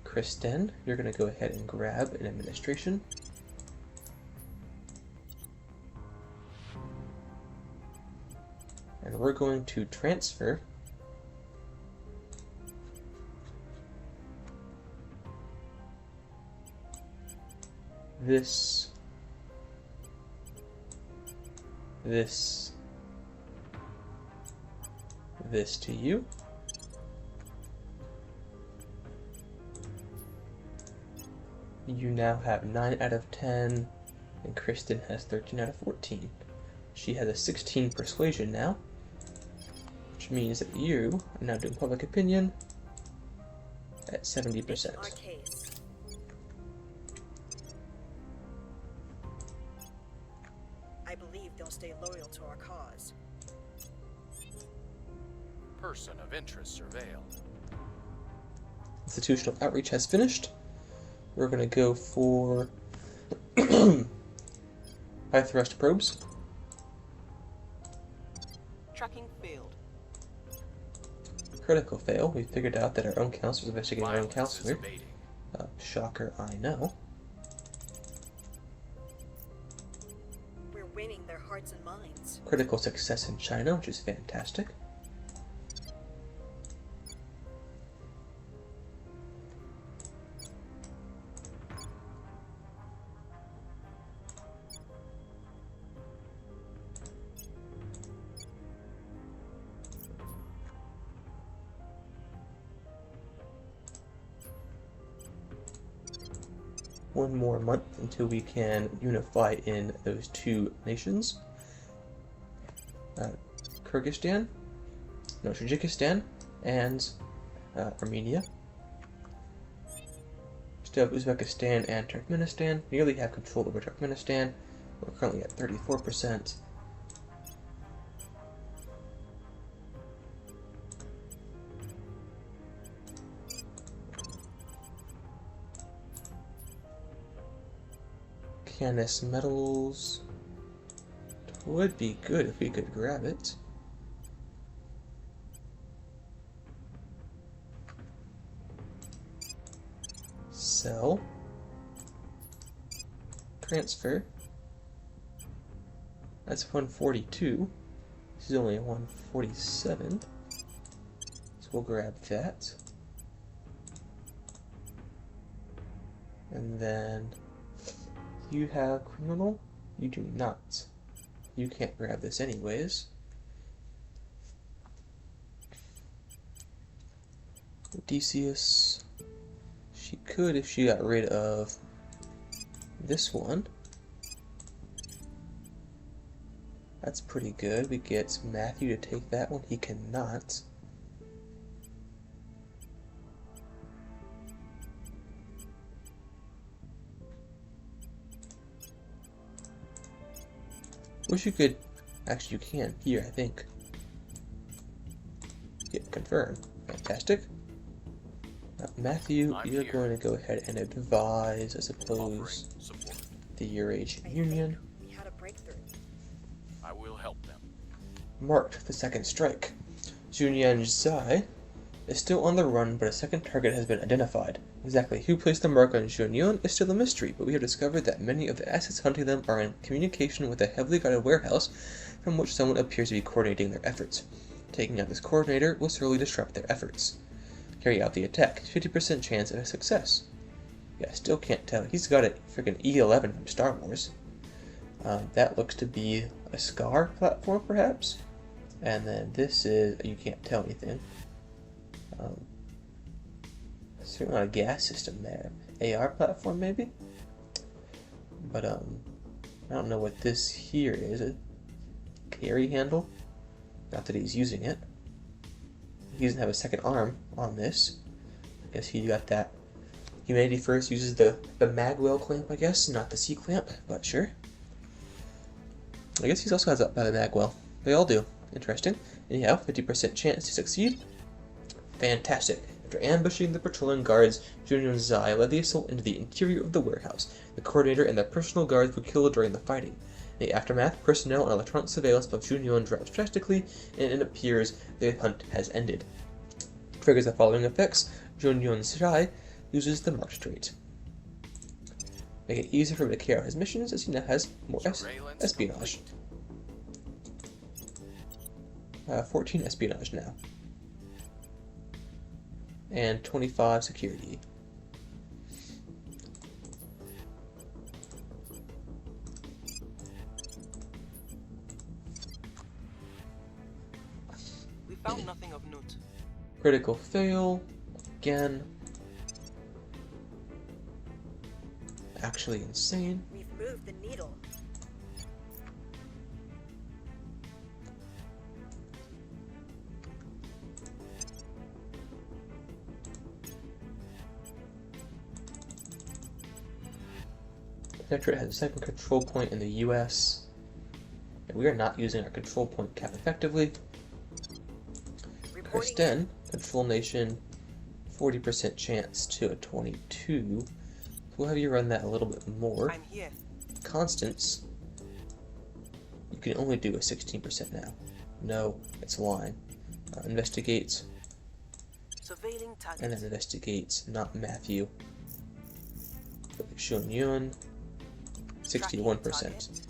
Kristen, you're going to go ahead and grab an administration. And we're going to transfer this to you. You now have 9 out of 10, and Kristen has 13 out of 14. She has a 16 persuasion now, which means that you are now doing public opinion at 70%. It's our case. I believe they'll stay loyal to our cause. Person of interest surveilled. Institutional outreach has finished. We're going to go for high thrust probes. Tracking failed. Critical fail. We figured out that our own counselor is investigating our own Violence is counselor. abating. Shocker, I know. We're winning their hearts and minds. Critical success in China, which is fantastic. One more month until we can unify in those two nations. Kyrgyzstan, no, Tajikistan, and Armenia. Still have Uzbekistan and Turkmenistan. Nearly have control over Turkmenistan. We're currently at 34%. Canis metals would be good if we could grab it. Sell. Transfer. That's 142. This is only 147. So we'll grab that. And then you have criminal? You do not. You can't grab this anyways. Odysseus. She could if she got rid of this one. That's pretty good. We get Matthew to take that one. He cannot. Wish you could Actually, you can. Here, I think. Get confirm. Fantastic. Matthew, I'm you're here. going to go ahead and advise, I Offering suppose, support. the Eurasian I Union. think we had a breakthrough. I will help them. Marked the second strike. Junyan Zai is still on the run, but a second target has been identified. Exactly who placed the mark on Junyun is still a mystery, but we have discovered that many of the assets hunting them are in communication with a heavily guarded warehouse from which someone appears to be coordinating their efforts. Taking out this coordinator will sorely disrupt their efforts. Carry out the attack. 50% chance of a success. Yeah, I still can't tell. He's got a freaking E11 from Star Wars. That looks to be a SCAR platform, perhaps? And then this is, you can't tell anything. Certainly not a gas system there. AR platform, maybe? But, I don't know what this here is. A carry handle? Not that he's using it. He doesn't have a second arm on this. I guess he got that. Humanity First uses the Magwell clamp, I guess, not the C-clamp, but sure. I guess he also has that by the Magwell. They all do. Interesting. Anyhow, 50% chance to succeed. Fantastic. After ambushing the patrolling guards, Junior and Zai led the assault into the interior of the warehouse. The coordinator and the personal guards were killed during the fighting. In the aftermath, personnel and electronic surveillance of Junior drops drastically, and it appears the hunt has ended. Triggers the following effects. Junior Zai uses the marked trait. Make it easier for him to carry out his missions, as he now has more Surveillance espionage. complete. 14 espionage now. And 25 security. We found nothing of note. Critical fail. Again. Actually insane. We've moved the needle. Protectorate has a second control point in the US. And we are not using our control point cap effectively. Reporting Karsten, control nation, 40% chance to a 22. We'll have you run that a little bit more. I'm here. Constance, you can only do a 16% now. No, it's a line. Investigates, Surveilling target. and then investigates, not Matthew. Shun Yun, 61%.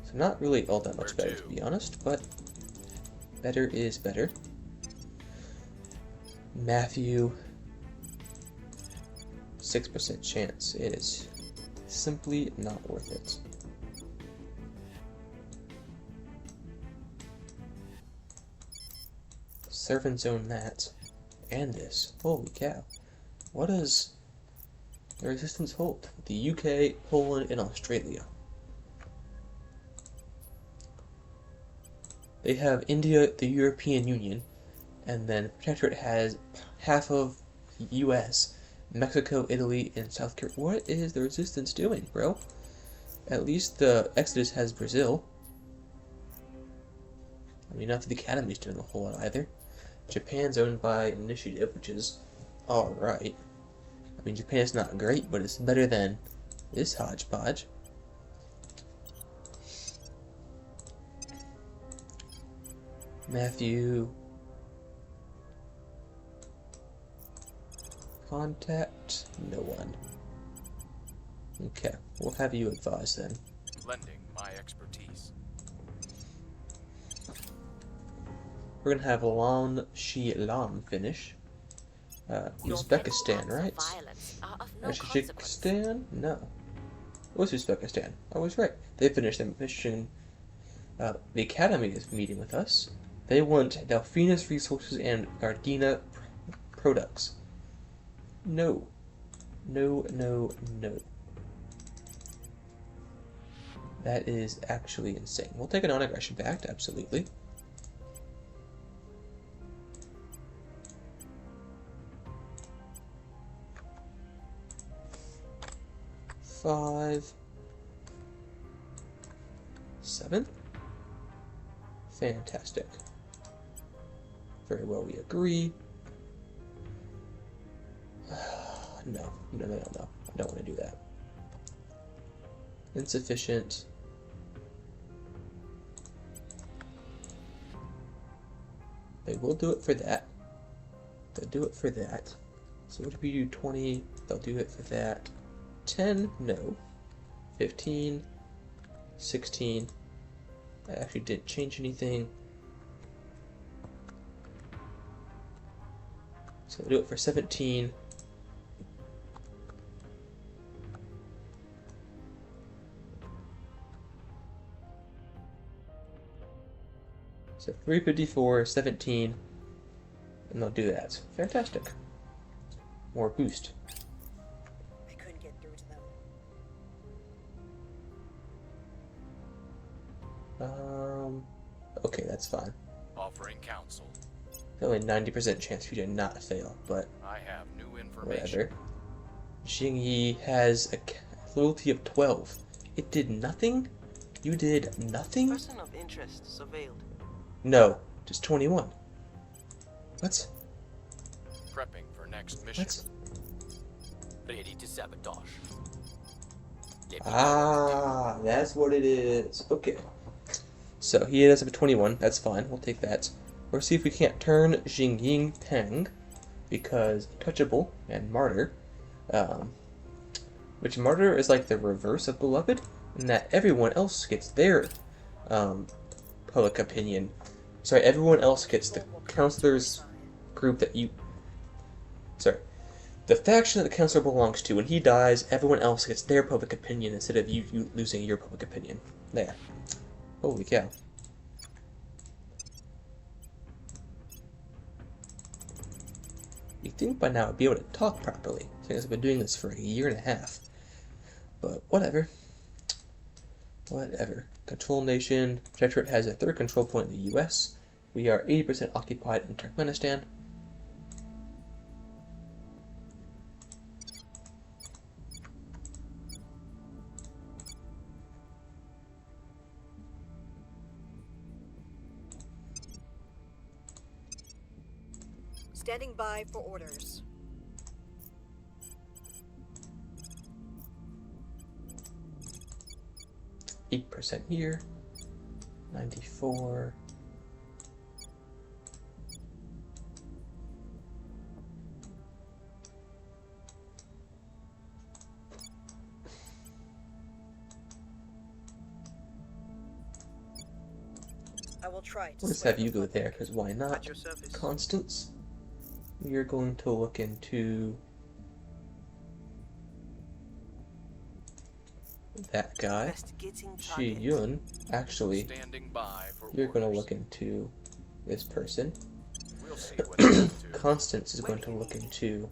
So not really all that much Where better, to? to be honest, but better is better. Matthew, 6% chance. It is simply not worth it. Servants own that. And this. Holy cow. What does the resistance hold? The UK, Poland, and Australia. They have India, the European Union, and then Protectorate has half of US, Mexico, Italy, and South Korea. What is the resistance doing, bro? At least the Exodus has Brazil. I mean, not that the Academy's doing a whole lot either. Japan's owned by Initiative, which is alright. I mean, Japan's not great, but it's better than this hodgepodge. Matthew. Contact? No one. Okay, we'll have you advise then. Lending my expertise. Your We're gonna have Lan Shi Lam finish. Uzbekistan, right? Tajikistan? No. It was Uzbekistan. I was right. They finished their mission. The Academy is meeting with us. They want Delphinus resources and Gardena products. No. No, no, no. That is actually insane. We'll take a non-aggression pact, absolutely. Five, 7. Fantastic. Very well, we agree. No. I don't want to do that. Insufficient. They will do it for that. They'll do it for that. So what if we do 20? They'll do it for that. 10? No. 15? 16? I actually didn't change anything. So we'll do it for 17. So 354, 17, and they'll do that. Fantastic. More boost. I couldn't get through to them. Okay, that's fine. Offering counsel. Only 90% chance for you to not fail, but I have new information. whatever. Jingyi has a loyalty of 12. It did nothing? You did nothing? Person of interest surveilled. No, just 21. What? Prepping for next mission. What? Ready to sabotage. Ah, that's what it is. Okay. So he has a 21. That's fine. We'll take that. We'll see if we can't turn Jingying Peng, because Touchable and Martyr, which Martyr is like the reverse of Beloved, in that everyone else gets their public opinion. Sorry, everyone else gets the counselor's group that you... Sorry. The faction that the counselor belongs to, when he dies, everyone else gets their public opinion instead of you losing your public opinion. There. Holy cow. You'd think by now I'd be able to talk properly, since I've been doing this for a year and a half. But whatever. Whatever. Control nation. Protectorate has a third control point in the US. We are 80% occupied in Turkmenistan. Standing by for orders. %8 here. 94. I will try to We'll just sway have the you go public. there, because why not? At your service. Constance. You're going to look into that guy. Investigating Shi target. Yun. Actually, Standing by for you're going to orders. look into this person. We'll see what it's up to. Constance is going to look into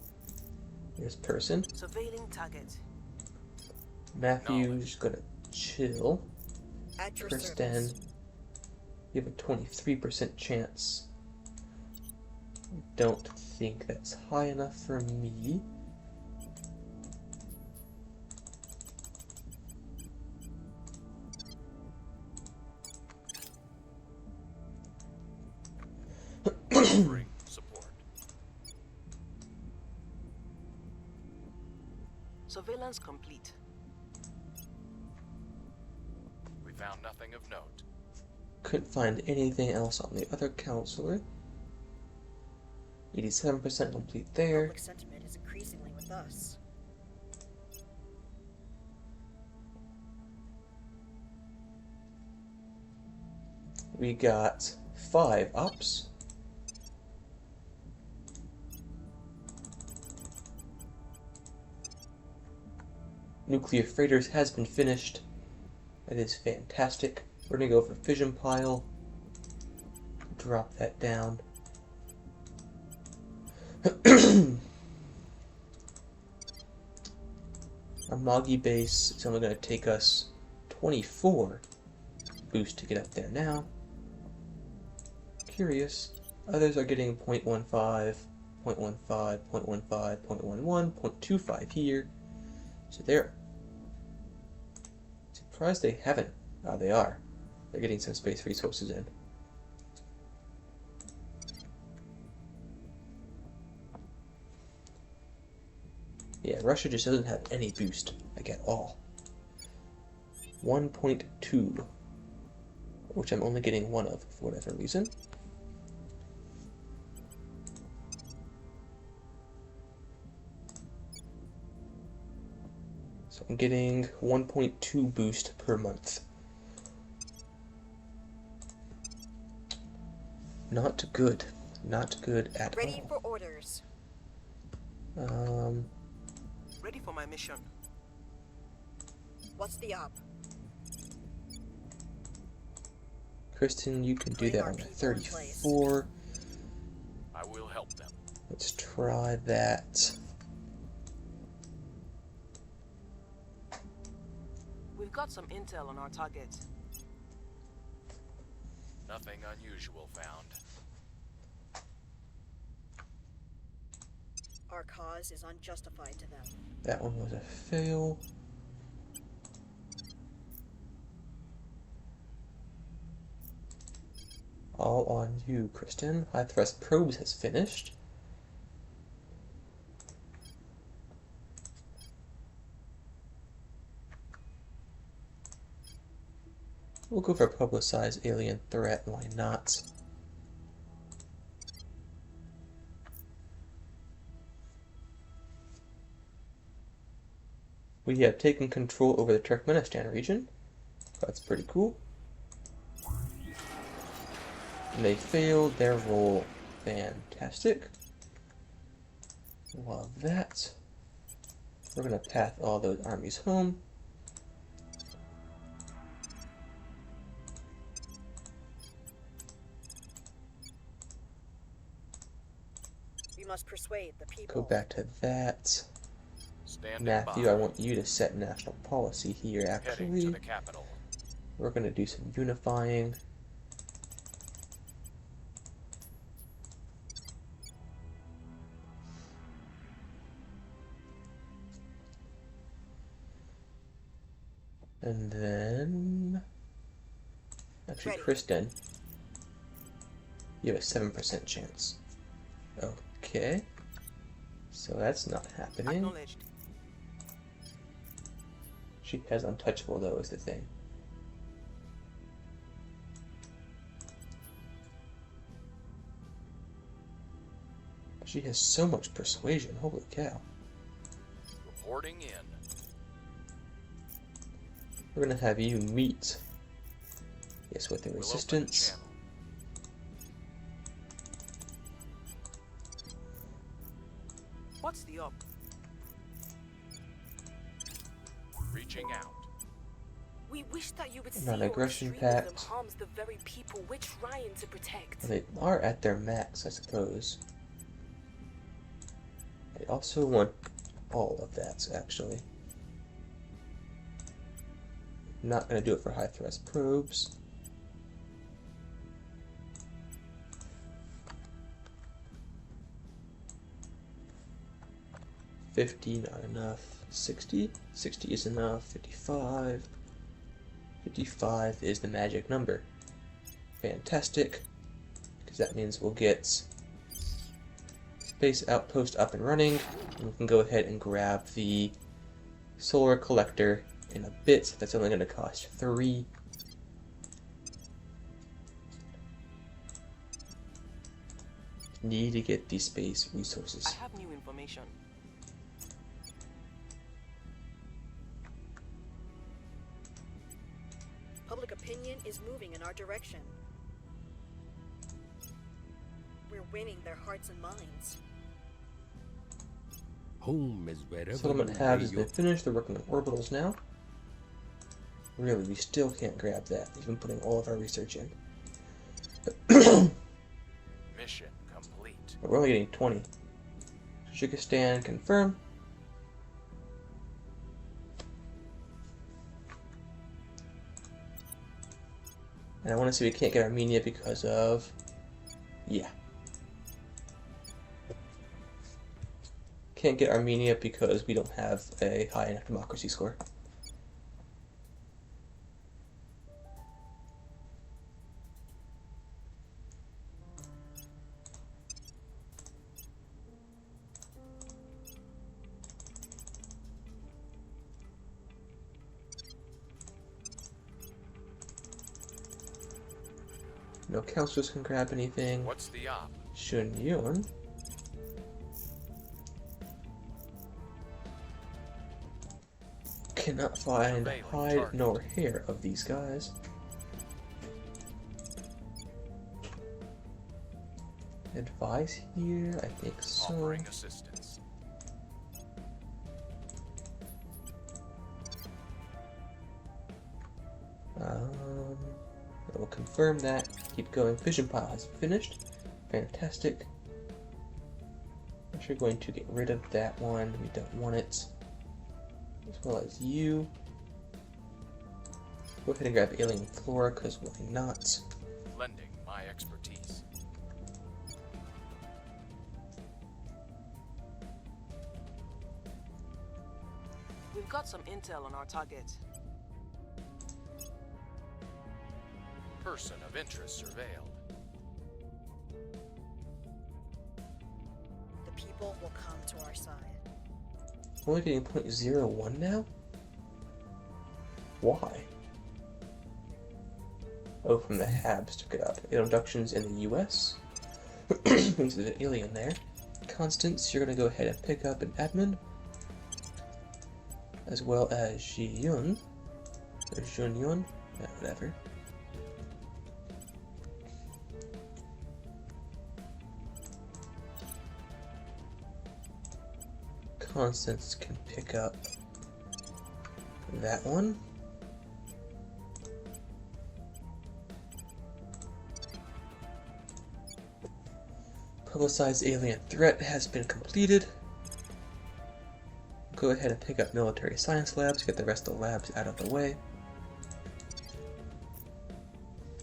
this person. Surveilling target. Matthew's going to chill. At your Kristen, service. you have a 23% chance. Don't think that's high enough for me. Offering support. Surveillance complete. We found nothing of note. Couldn't find anything else on the other counselor. 87% complete there. Public sentiment is increasingly with us. We got 5 ops. Nuclear freighters has been finished. That is fantastic. We're gonna go for fission pile. Drop that down. Our Magi base is only going to take us 24 boost to get up there now. Curious. Others are getting 0.15, 0.15, 0.15, 0.11, 0.25 here. So they're surprised they haven't. They are. They're getting some space resources in. Yeah, Russia just doesn't have any boost, like at all. 1.2, which I'm only getting one of for whatever reason. So I'm getting 1.2 boost per month. Not good. Not good at Ready all. for orders. Ready for my mission. What's the op? Kristen, you can do Putting that our on a people in place. 34. I will help them. Let's try that. We've got some intel on our target. Nothing unusual found. Our cause is unjustified to them. That one was a fail. All on you, Kristen. High thrust probes has finished. We'll go for publicized alien threat, why not? We have taken control over the Turkmenistan region. That's pretty cool. And they failed their roll. Fantastic. Love that. We're going to path all those armies home. We must persuade the people. Go back to that. Standing Matthew, by. I want you to set national policy here, Heading to actually. the capital. We're going to do some unifying. And then... Actually, Ready. Kristen, you have a 7% chance. Okay. So that's not happening. Acknowledged. She has untouchable, though, is the thing. She has so much persuasion, holy cow. Reporting in. We're gonna have you meet, yes, with the We'll open the resistance. channel. What's the op? Reaching out. We wish that you would see Non-aggression your extremism pact. harms the very people we're trying to protect. They are at their max, I suppose. I also want all of that, actually. Not going to do it for high thrust probes. $50, not enough. 60? 60 is enough. 55. 55 is the magic number. Fantastic. Because that means we'll get Space Outpost up and running. And we can go ahead and grab the Solar Collector in a bit. That's only going to cost 3. Need to get these space resources. I have new information. Public opinion is moving in our direction. We're winning their hearts and minds. Home is wherever Settlement you halves lay has your been finished. They're working on orbitals now. Really, we still can't grab that, even putting all of our research in. Mission complete. But we're only getting 20. Tajikistan, confirm. And I want to see if we can't get Armenia because of... Yeah. Can't get Armenia because we don't have a high enough democracy score. No counselors can grab anything. What's the op? Shun Yun. Cannot find Surveilling hide target. nor hair of these guys. Advise here? I think so. Offering assistance. I will confirm that. Keep going. Vision pile has finished. Fantastic. Actually going to get rid of that one. We don't want it. As well as you. Go ahead and grab Alien Flora, because why not? Lending my expertise. We've got some intel on our target. Person of interest surveilled. The people will come to our side. Only getting 0.01 now? Why? Oh, from the Habs took it up. Introductions in the US. There's an alien there. Constance, you're gonna go ahead and pick up an admin. As well as Ji Yun. Or Jun Yun. Whatever. Constance can pick up that one. Publicized alien threat has been completed. Go ahead and pick up military science labs, get the rest of the labs out of the way.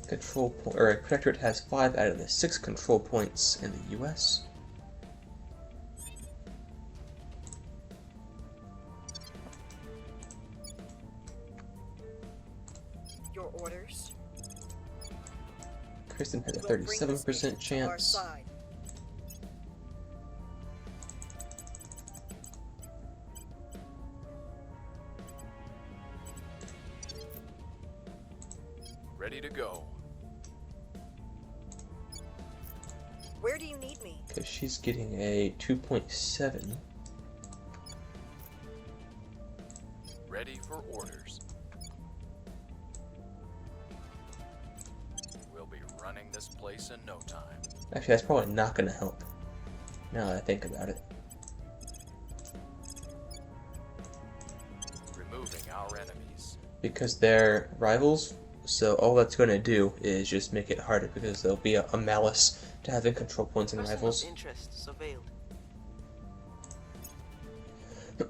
Control point, or Protectorate has 5 out of the 6 control points in the US. Your orders? Kristen has a We'll bring this 37% mission to our chance. side. Ready to go. Where do you need me? Because she's getting a 2.7. Ready for orders. We'll be running this place in no time. Actually, that's probably not going to help. Now that I think about it. Removing our enemies. Because they're rivals, so all that's going to do is just make it harder because there'll be a malice to having control points in Person rivals. of interest surveilled.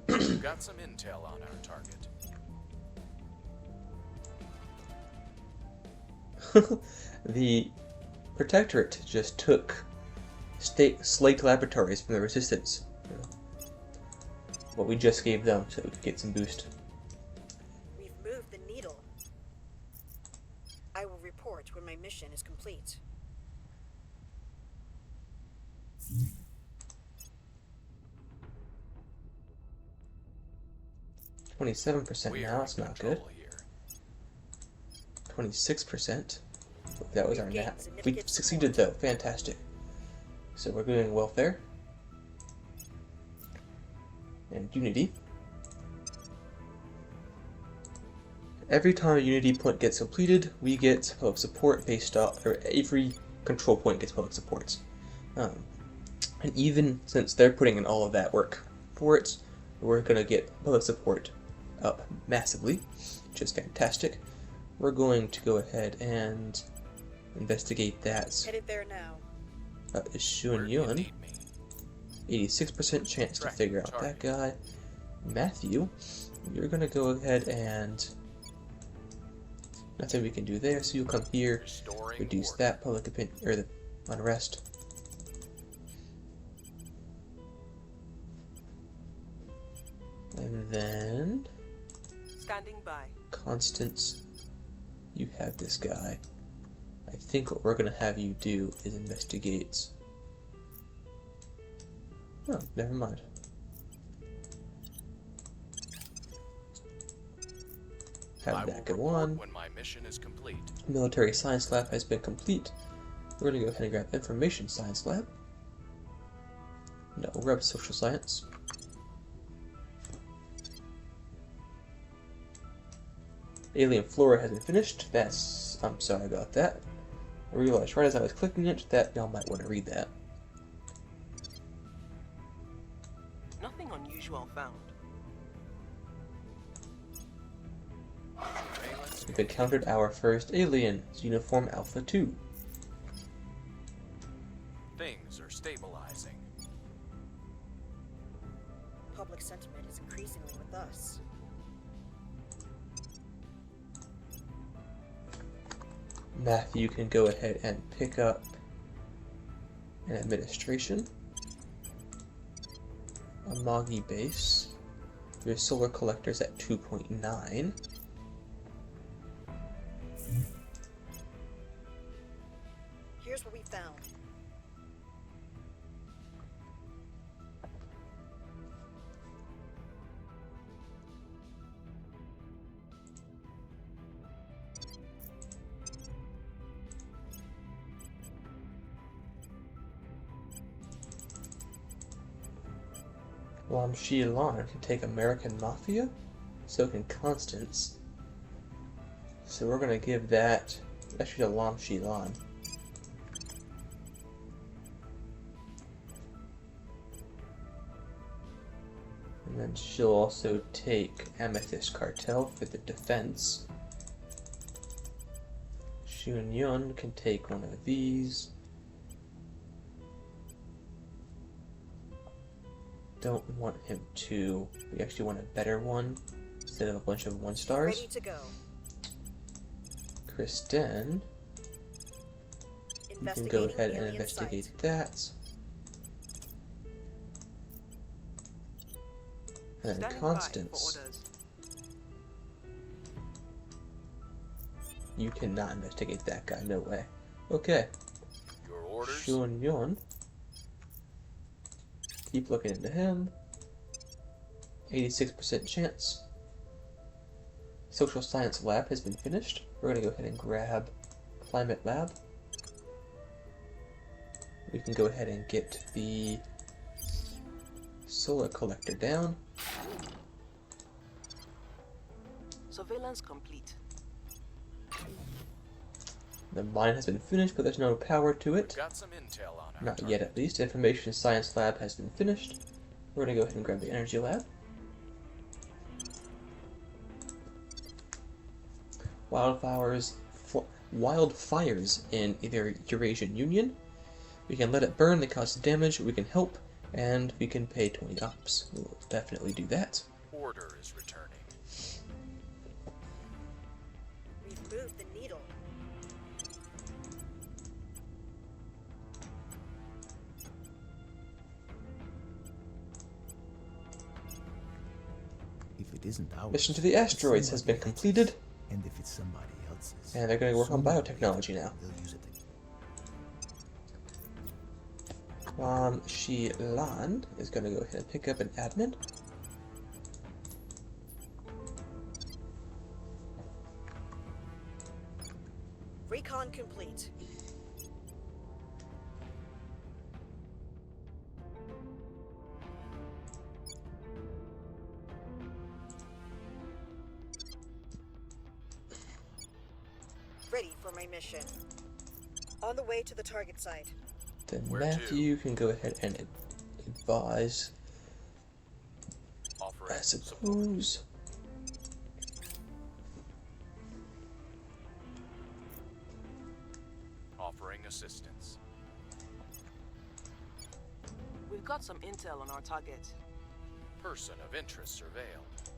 We've got some intel on our target. The Protectorate just took Slate Laboratories from the Resistance. You know, what we just gave them so we could get some boost. We've moved the needle. I will report when my mission is complete. $27% We're now, in that's not control good. here. 26%. That was our We've gained nap. We significant succeeded support. though, fantastic. So we're doing welfare. And unity. Every time a unity point gets completed, we get public support based off, or every control point gets public supports. And even since they're putting in all of that work for it, we're gonna get public support up massively, which is fantastic. We're going to go ahead and investigate that. Headed there now. Shun Where do you Yun, need me? 86% chance to Tracking figure out target. that guy. Matthew, you're gonna go ahead and nothing we can do there, so you'll come here, Restoring reduce order. that public opinion or the unrest. And then Standing by. Constance, you have this guy. I think what we're gonna have you do is investigate. Oh, never mind. I Have will that go report on. when my mission is complete. Military Science Lab has been complete. We're going to go ahead and grab Information Science Lab. No, we'll grab Social Science. Alien Flora has been finished. I'm sorry about that. I realized right as I was clicking it that y'all might want to read that. Nothing unusual found. Surveillance We've encountered our first alien, Uniform Alpha 2. Things are stabilizing. Public sentiment is increasingly with us. Matthew can go ahead and pick up an administration. A Magi base. Your solar collector's at 2.9. Here's what we found. Lam Shi Lan can take American Mafia. So can Constance. So we're going to give that actually to Lam Shi Lan. And then she'll also take Amethyst Cartel for the defense. Shun Yun can take one of these. Don't want him to. We actually want a better one instead of a bunch of 1-stars. Ready to go. Kristen, you can go ahead and investigate that. And then Standing by Constance, for orders. you cannot investigate that guy, no way. Okay, Your orders? Shun Yun, keep looking into him. 86% chance. Social Science Lab has been finished. We're going to go ahead and grab Climate Lab. We can go ahead and get the solar collector down. Surveillance complete. The mine has been finished, but there's no power to it. Got some intel on our Not target. yet, at least. Information Science Lab has been finished. We're going to go ahead and grab the Energy Lab. Wildfires in either Eurasian Union. We can let it burn, they cause damage, we can help, and we can pay 20 ops. We'll definitely do that. Order is returning. We've moved the needle. If it isn't ours, Mission to the asteroids has been completed, and if it's somebody else's, and they're going to work on sooner or biotechnology later, now. they'll use it. Shi Lan is going to go ahead and pick up an admin. Recon complete. Ready for my mission. On the way to the target site. Then Where Matthew can go ahead and advise, Offering I suppose. Offering assistance. We've got some intel on our target. Person of interest surveilled.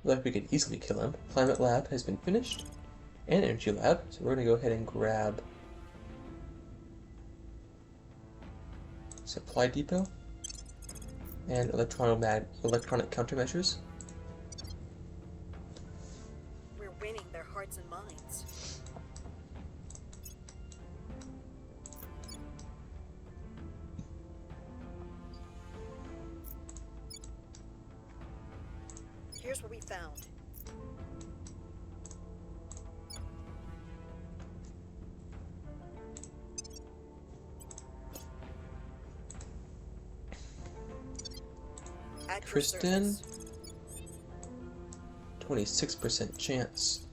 Like we could easily kill him. Climate Lab has been finished, and Energy Lab, so we're going to go ahead and grab Supply Depot and electronic countermeasures. We're winning their hearts and minds. Here's what we found. At your Kristen, service. 26% chance.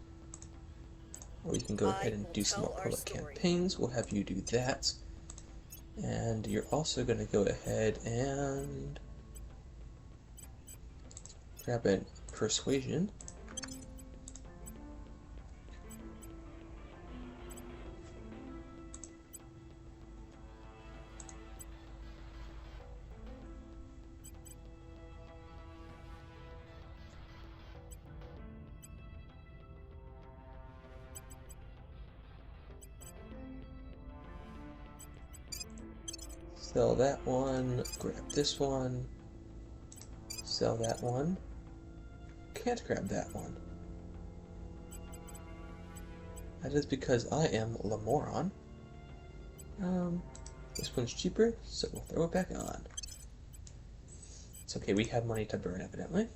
Or you can go ahead and do some more public campaigns. We'll have you do that. And you're also going to go ahead and grab a persuasion. Sell that one, grab this one, sell that one. Can't grab that one. That is because I am a moron. This one's cheaper, so we'll throw it back on. It's okay, we have money to burn, evidently.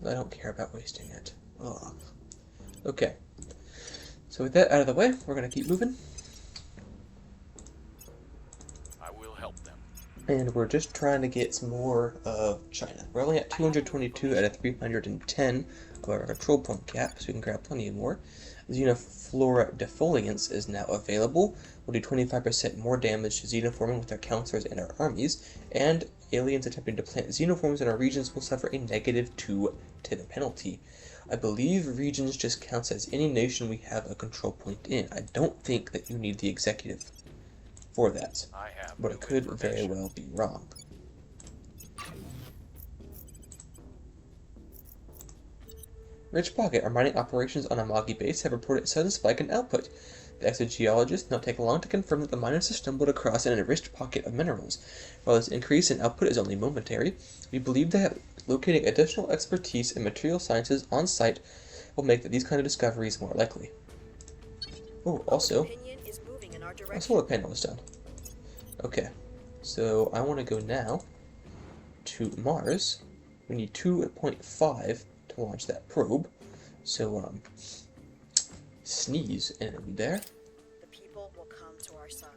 I don't care about wasting it. Ugh. Okay. So with that out of the way, we're gonna keep moving. And we're just trying to get some more of China. We're only at 222 out of 310 of our control point cap, so we can grab plenty more. Xenoflora defoliants is now available. We'll do 25% more damage to xenoforming with our counselors and our armies, and aliens attempting to plant xenoforms in our regions will suffer a -2 to the penalty. I believe regions just counts as any nation we have a control point in. I don't think that you need the executive for that, but it could very well be wrong. Rich Pocket, our mining operations on Amagi base have reported a sudden spike in output. The exogeologists did not take long to confirm that the miners have stumbled across an enriched pocket of minerals. While this increase in output is only momentary, we believe that locating additional expertise in material sciences on site will make these kind of discoveries more likely. Oh, also, my solar panel is done. Okay, so I want to go now to Mars. We need 2.5 to launch that probe. So, sneeze and it'll be there. The people will come to our side.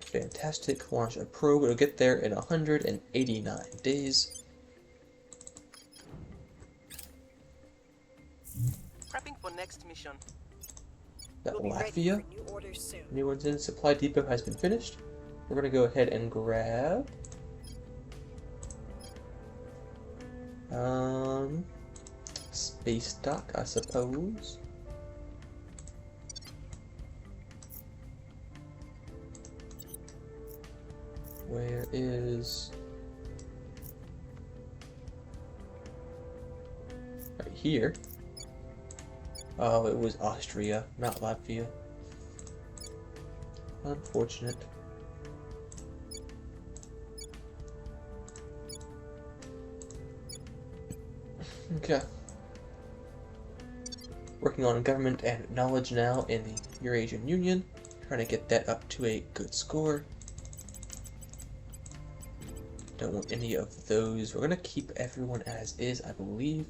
Fantastic. Launch a probe. It'll get there in 189 days. Prepping for next mission. That We'll be ready Latvia. for new orders soon. New ones in. Supply depot has been finished. We're going to go ahead and grab space dock, I suppose. Where is... right here. Oh, it was Austria, not Latvia. Unfortunate. Okay. Working on government and knowledge now in the Eurasian Union. Trying to get that up to a good score. Don't want any of those. We're going to keep everyone as is, I believe.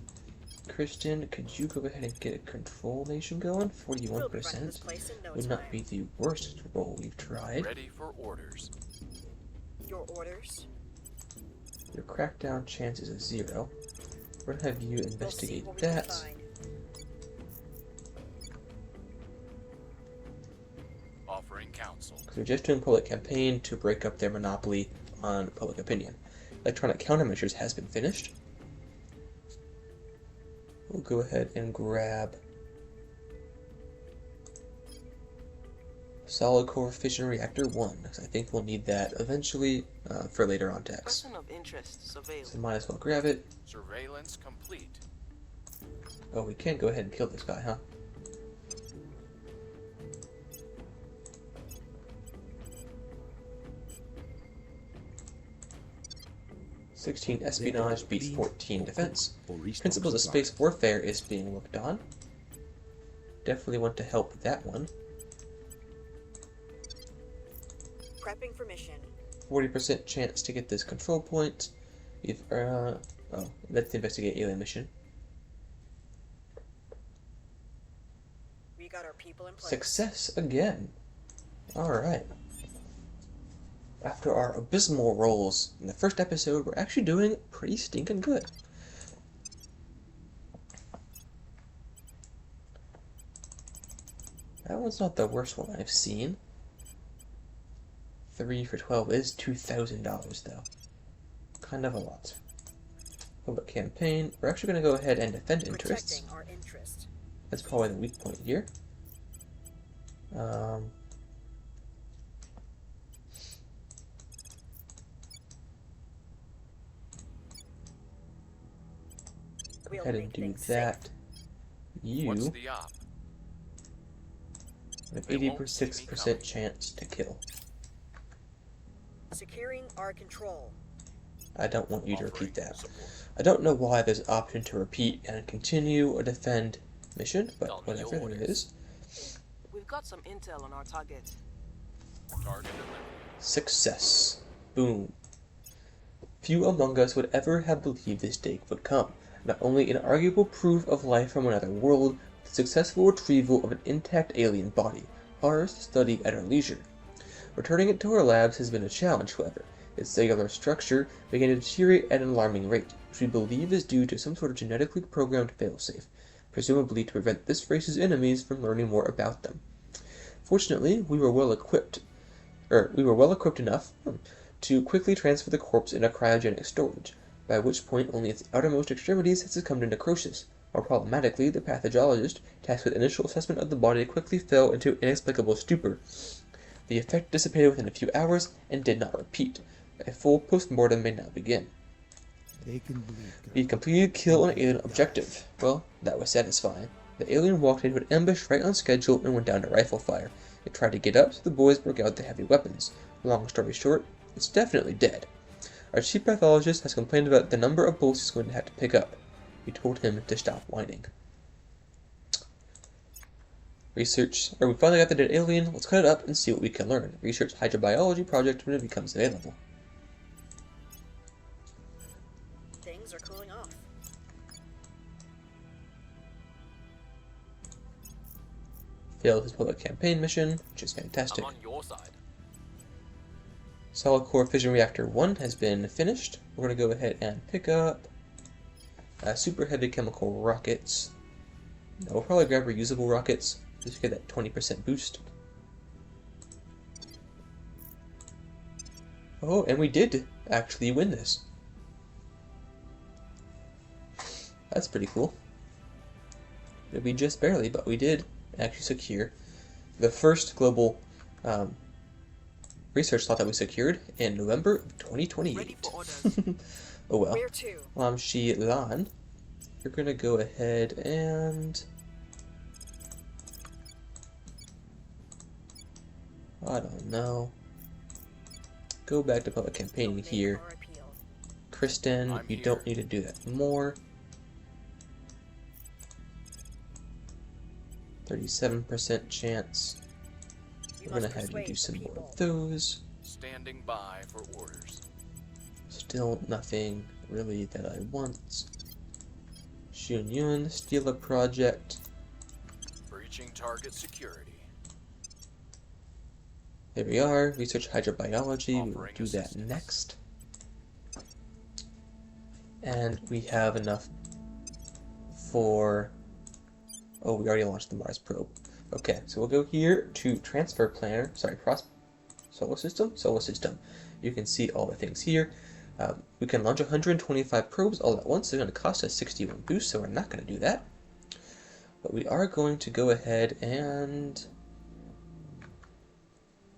Christian, could you go ahead and get a control nation going? 41% would not be the worst roll we've tried. Ready for orders. Your orders? Your crackdown chance is a 0. We're gonna have you investigate that. Offering counsel. Because we're just doing public campaign to break up their monopoly on public opinion. Electronic countermeasures has been finished. We'll go ahead and grab solid core fission reactor 1, because I think we'll need that eventually for later on techs. Person of interest surveilled. So might as well grab it. Surveillance complete. Oh, we can go ahead and kill this guy, huh? (16) espionage beats 14 defense. Principles of space warfare is being looked on. Definitely want to help with that one. Prepping for mission. 40% chance to get this control point. We've oh, let's investigate alien mission. got our people in place. Success again. Alright. After our abysmal rolls in the first episode, we're actually doing pretty stinking good. That one's not the worst one I've seen. 3 for 12 is $2,000 though. Kind of a lot. Public campaign. We're actually going to go ahead and defend interests. Protecting our interest. That's probably the weak point here. Go We'll ahead and make do things that. safe. What's You the op? have They won't see me 86% coming. chance to kill. Securing our control. I don't want you to Offering repeat that. support. I don't know why there's an option to repeat and continue or defend mission, but Tell me your whatever it orders. is. We've got some intel on our target. Target eliminated. Success. Boom. Few among us would ever have believed this day would come. Not only inarguable proof of life from another world, but the successful retrieval of an intact alien body, ours to study at our leisure. Returning it to our labs has been a challenge, however. Its cellular structure began to deteriorate at an alarming rate, which we believe is due to some sort of genetically programmed failsafe, presumably to prevent this race's enemies from learning more about them. Fortunately, we were well equipped enough to quickly transfer the corpse into cryogenic storage, by which point only its outermost extremities had succumbed to necrosis. More problematically, the pathologist, tasked with initial assessment of the body, quickly fell into inexplicable stupor. The effect dissipated within a few hours and did not repeat. A full post-mortem may now begin. They can believe We completed kill on alien objective. Well, that was satisfying. The alien walked into an ambush right on schedule and went down to rifle fire. It tried to get up, so the boys broke out the heavy weapons. Long story short, it's definitely dead. Our chief pathologist has complained about the number of bullets he's going to have to pick up. We told him to stop whining. We finally got the dead alien. Let's cut it up and see what we can learn. Research hydrobiology project when it becomes available. Things are cooling off. Failed his public campaign mission, which is fantastic. I'm on your side. Solid core fission reactor 1 has been finished. We're going to go ahead and pick up super heavy chemical rockets. No, we'll probably grab reusable rockets just to get that 20% boost. Oh, and we did actually win this. That's pretty cool. We just barely, but we did actually secure the first global research slot that we secured in November of 2028. Ready for orders. Oh well. Where to? Shi Lan, you're gonna go ahead and I don't know. Go back to public campaigning Make here. our appeal. Kristen, I'm you here. don't need to do that more. 37% chance. You We're gonna must have you persuade do the some more people. of those. Standing by for orders. Still nothing really that I want. Shun Yun, steal a project. Breaching target security. There we are. Research hydrobiology. We will Offering do that assistance. next. And we have enough for... Oh, we already launched the Mars probe. Okay, so we'll go here to transfer planner. Sorry, solar system? Solar system. You can see all the things here. We can launch 125 probes all at once. They're going to cost us 61 boosts, so we're not going to do that. But we are going to go ahead and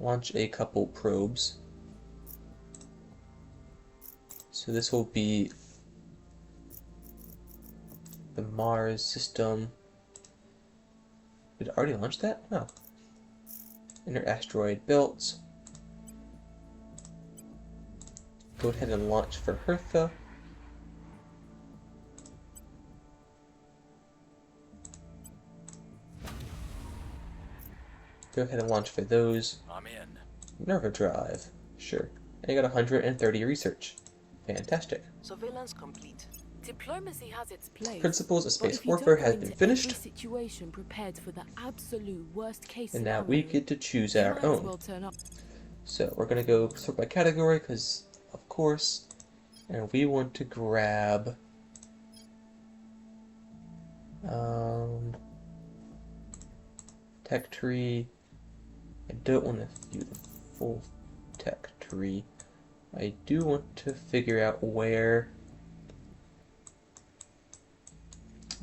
launch a couple probes. So this will be the Mars system. Did it already launch that? No. Inner asteroid belts. Go ahead and launch for Hertha. Go ahead and launch for those. I'm in. Nerva drive. Sure. And you got 130 research. Fantastic. Surveillance complete. Diplomacy has its place. Principles of but Space if you Warfare don't has go been into finished, every situation prepared for the absolute worst case and now scenario, we get to choose you our might as own. well turn up. So we're gonna go sort by category, because of course, and we want to grab tech tree. I don't want to view the full tech tree. I do want to figure out where.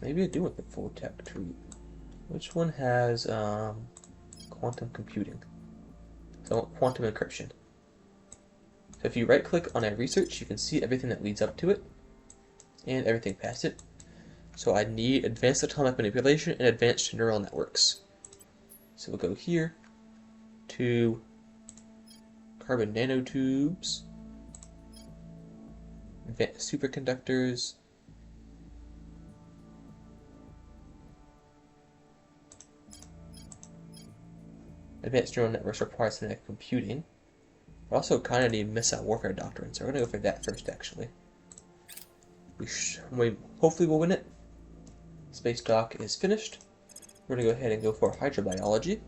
Maybe I do want the full tech tree. Which one has quantum computing? So I want quantum encryption. So if you right click on a research, you can see everything that leads up to it and everything past it. So I need advanced atomic manipulation and advanced neural networks. So we'll go here to carbon nanotubes, advanced superconductors, advanced neural networks require synthetic computing. We also kind of need missile warfare doctrine, so we're going to go for that first, actually. We hopefully will win it. Space dock is finished. We're going to go ahead and go for hydrobiology.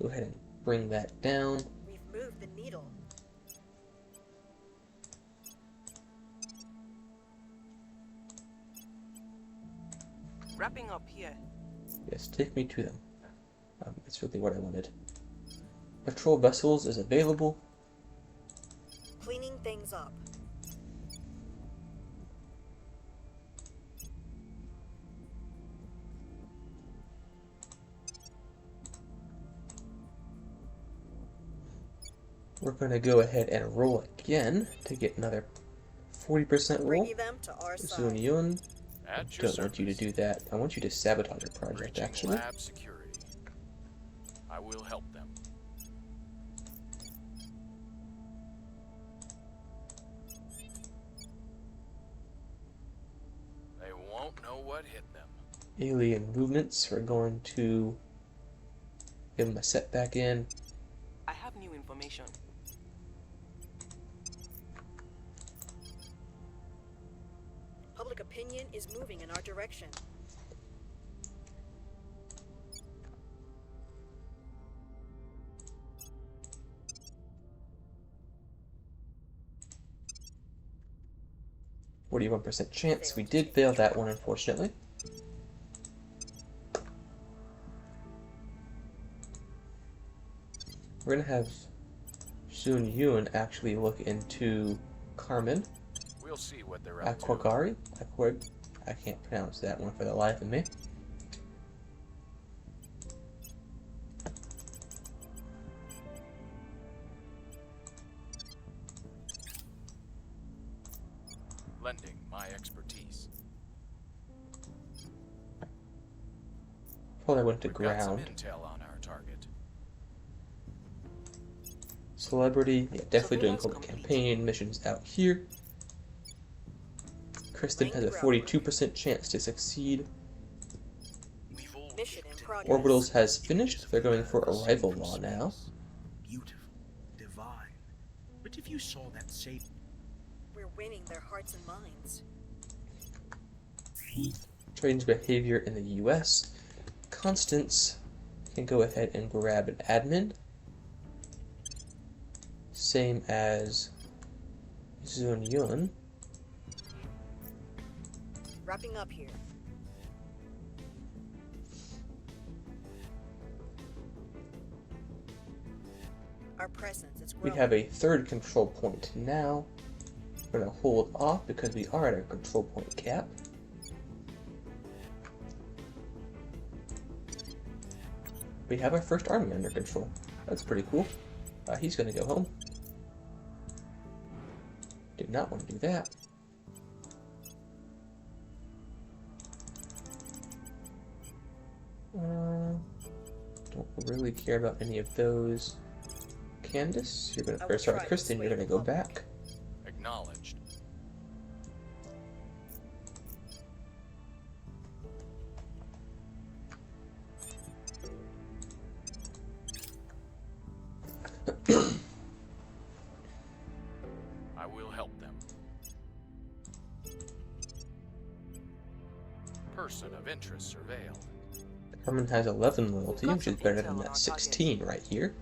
Go ahead and bring that down. We've moved the needle. Wrapping up here. Yes, take me to them. That's really what I wanted. Patrol vessels is available. Cleaning things up. We're going to go ahead and roll again to get another 40% roll. Bringing them to our side. Zunion. I At your don't want you to do that. I want you to sabotage your project, Breaching actually. lab security. I will help them. They won't know what hit them. Alien movements. We're going to give them a setback in. I have new information. Public opinion is moving in our direction. %41 chance. We did fail that one, unfortunately. We're going to have Sun Yun actually look into Carmen. We'll see what they're up to. Aquagari? I can't pronounce that one for the life of me. Lending my expertise. Probably went to We've got some ground. intel on our target. Celebrity, yeah, definitely doing corporate campaign missions out here. Kristen has a 42% chance to succeed. Mission in progress. Orbitals has finished. They're going for arrival law now. Beautiful, divine. But if you saw that same We're winning their hearts and minds. Strange behavior in the US. Constance can go ahead and grab an admin. Same as Zun Yun. Wrapping up here. Our presence is We growing. have a third control point now. We're going to hold off because we are at our control point cap. We have our first army under control. That's pretty cool. He's going to go home. Did not want to do that. Don't really care about any of those. Candace, you're gonna, or sorry, Kristen, you're gonna go back. Acknowledged. I will help them. Person of interest surveilled. Carmen has 11 loyalty, got which is some better intel than on that our 16 right here.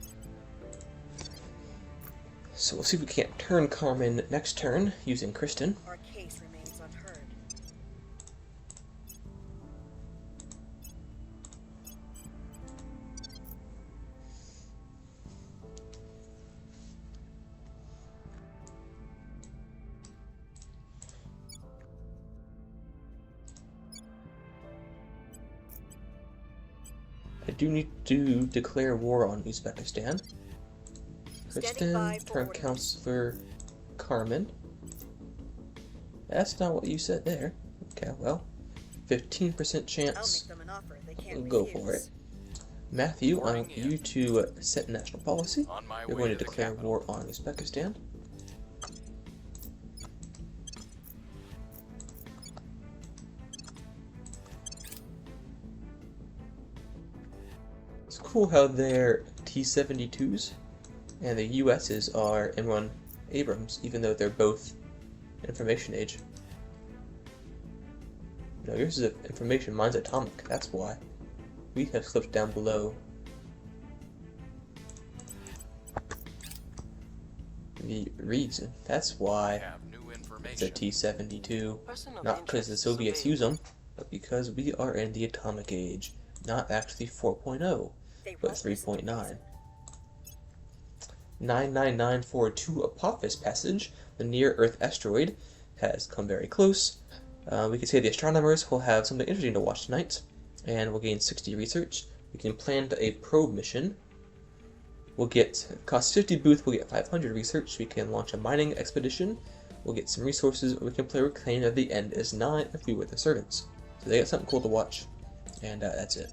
So we'll see if we can't turn Carmen next turn using Kristen. Our case remains unheard. I do need to declare war on Uzbekistan. Standing by Kristen, for turn orders. Counselor Carmen. That's not what you said there. Okay, well, 15% I'll chance. make them an offer they can't Go refuse. for it. Matthew, I want Reporting in. you to set national policy. On my You're way going to to the declare capital. war on Uzbekistan. It's cool how their T-72s and the US's are M1 Abrams, even though they're both information age. No, yours is information, mine's atomic, that's why. We have slipped down below the reason. That's I why have new it's information. a T-72. Person of Not because the interest Soviets surveilled. use them, but because we are in the atomic age. Not actually 4.0, They but won't listen to 3.9. reason. 99942 Apophis Passage, the near-Earth asteroid, has come very close. We can say the astronomers will have something interesting to watch tonight, and we'll gain 60 research. We can plan a probe mission. We'll get, cost 50 booth, we'll get 500 research. We can launch a mining expedition. We'll get some resources, or we can play Reclaim at the end is 9 if we were the servants. So they got something cool to watch, and that's it.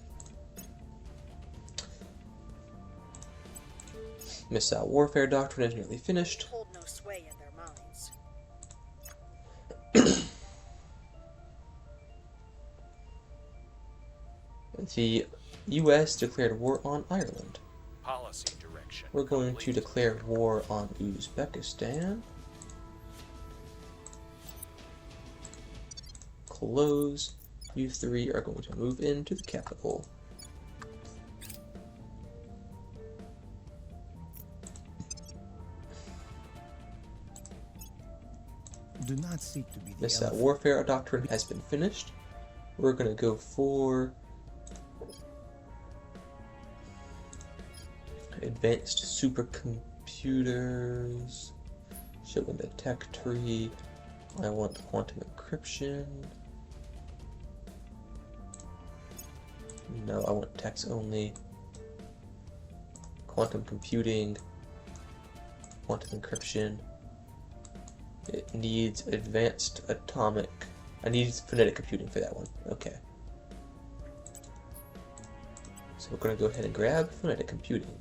Missile Warfare Doctrine is nearly finished. Hold no sway in their minds. The U.S. declared war on Ireland. Policy direction. We're going to complete. declare war on Uzbekistan. Close. You three are going to move into the capital. Do not seek to be the Missile elephant. Warfare Doctrine has been finished. We're going to go for advanced supercomputers. Showing the tech tree. I want quantum encryption. No, I want text only. Quantum computing. Quantum encryption. It needs advanced atomic. I need phonetic computing for that one. Okay. So we're going to go ahead and grab phonetic computing.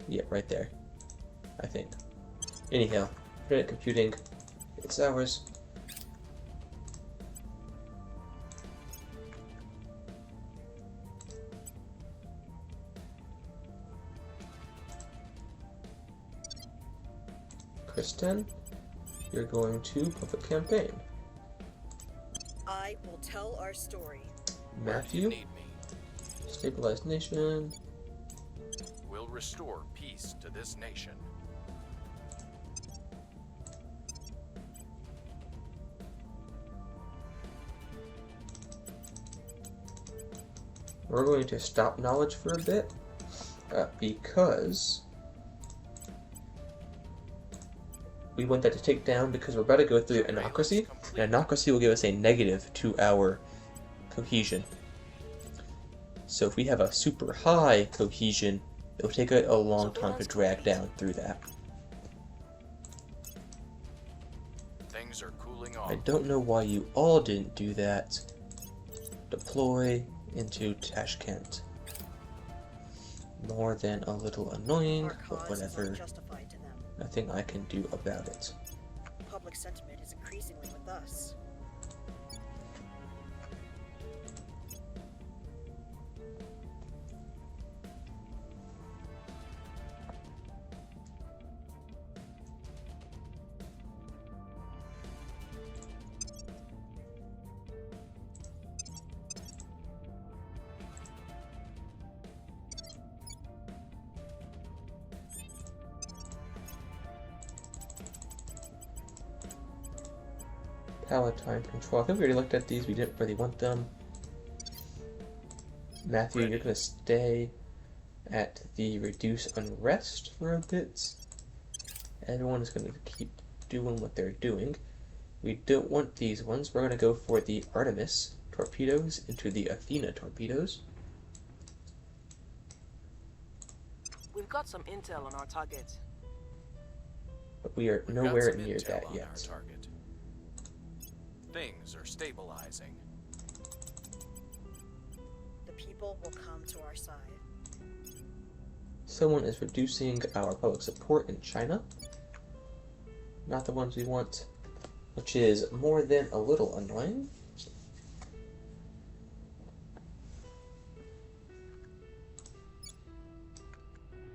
Yeah, right there. I think. Anyhow, phonetic computing. It's ours. Kristen, you're going to public campaign. I will tell our story. Where do you Matthew, need me? stabilized nation. Will restore peace to this nation. We're going to stop knowledge for a bit because we want that to take down because we're about to go through anocracy, and anocracy will give us a negative to our cohesion. So if we have a super high cohesion, it will take a long time to drag down through that. Things are cooling off. I don't know why you all didn't do that. Deploy into Tashkent. More than a little annoying, Our but cause is whatever. unjustified to them. Nothing I can do about it. Public sentiment is increasingly with us. Palatine control. I think we already looked at these. We didn't really want them. Matthew, you're going to stay at the reduce unrest for a bit. Everyone is going to keep doing what they're doing. We don't want these ones. We're going to go for the Artemis torpedoes into the Athena torpedoes. We've got some intel on our target. But we are We've got nowhere some near intel that on yet. our target. Things are stabilizing. The people will come to our side. Someone is reducing our public support in China. Not the ones we want, which is more than a little annoying.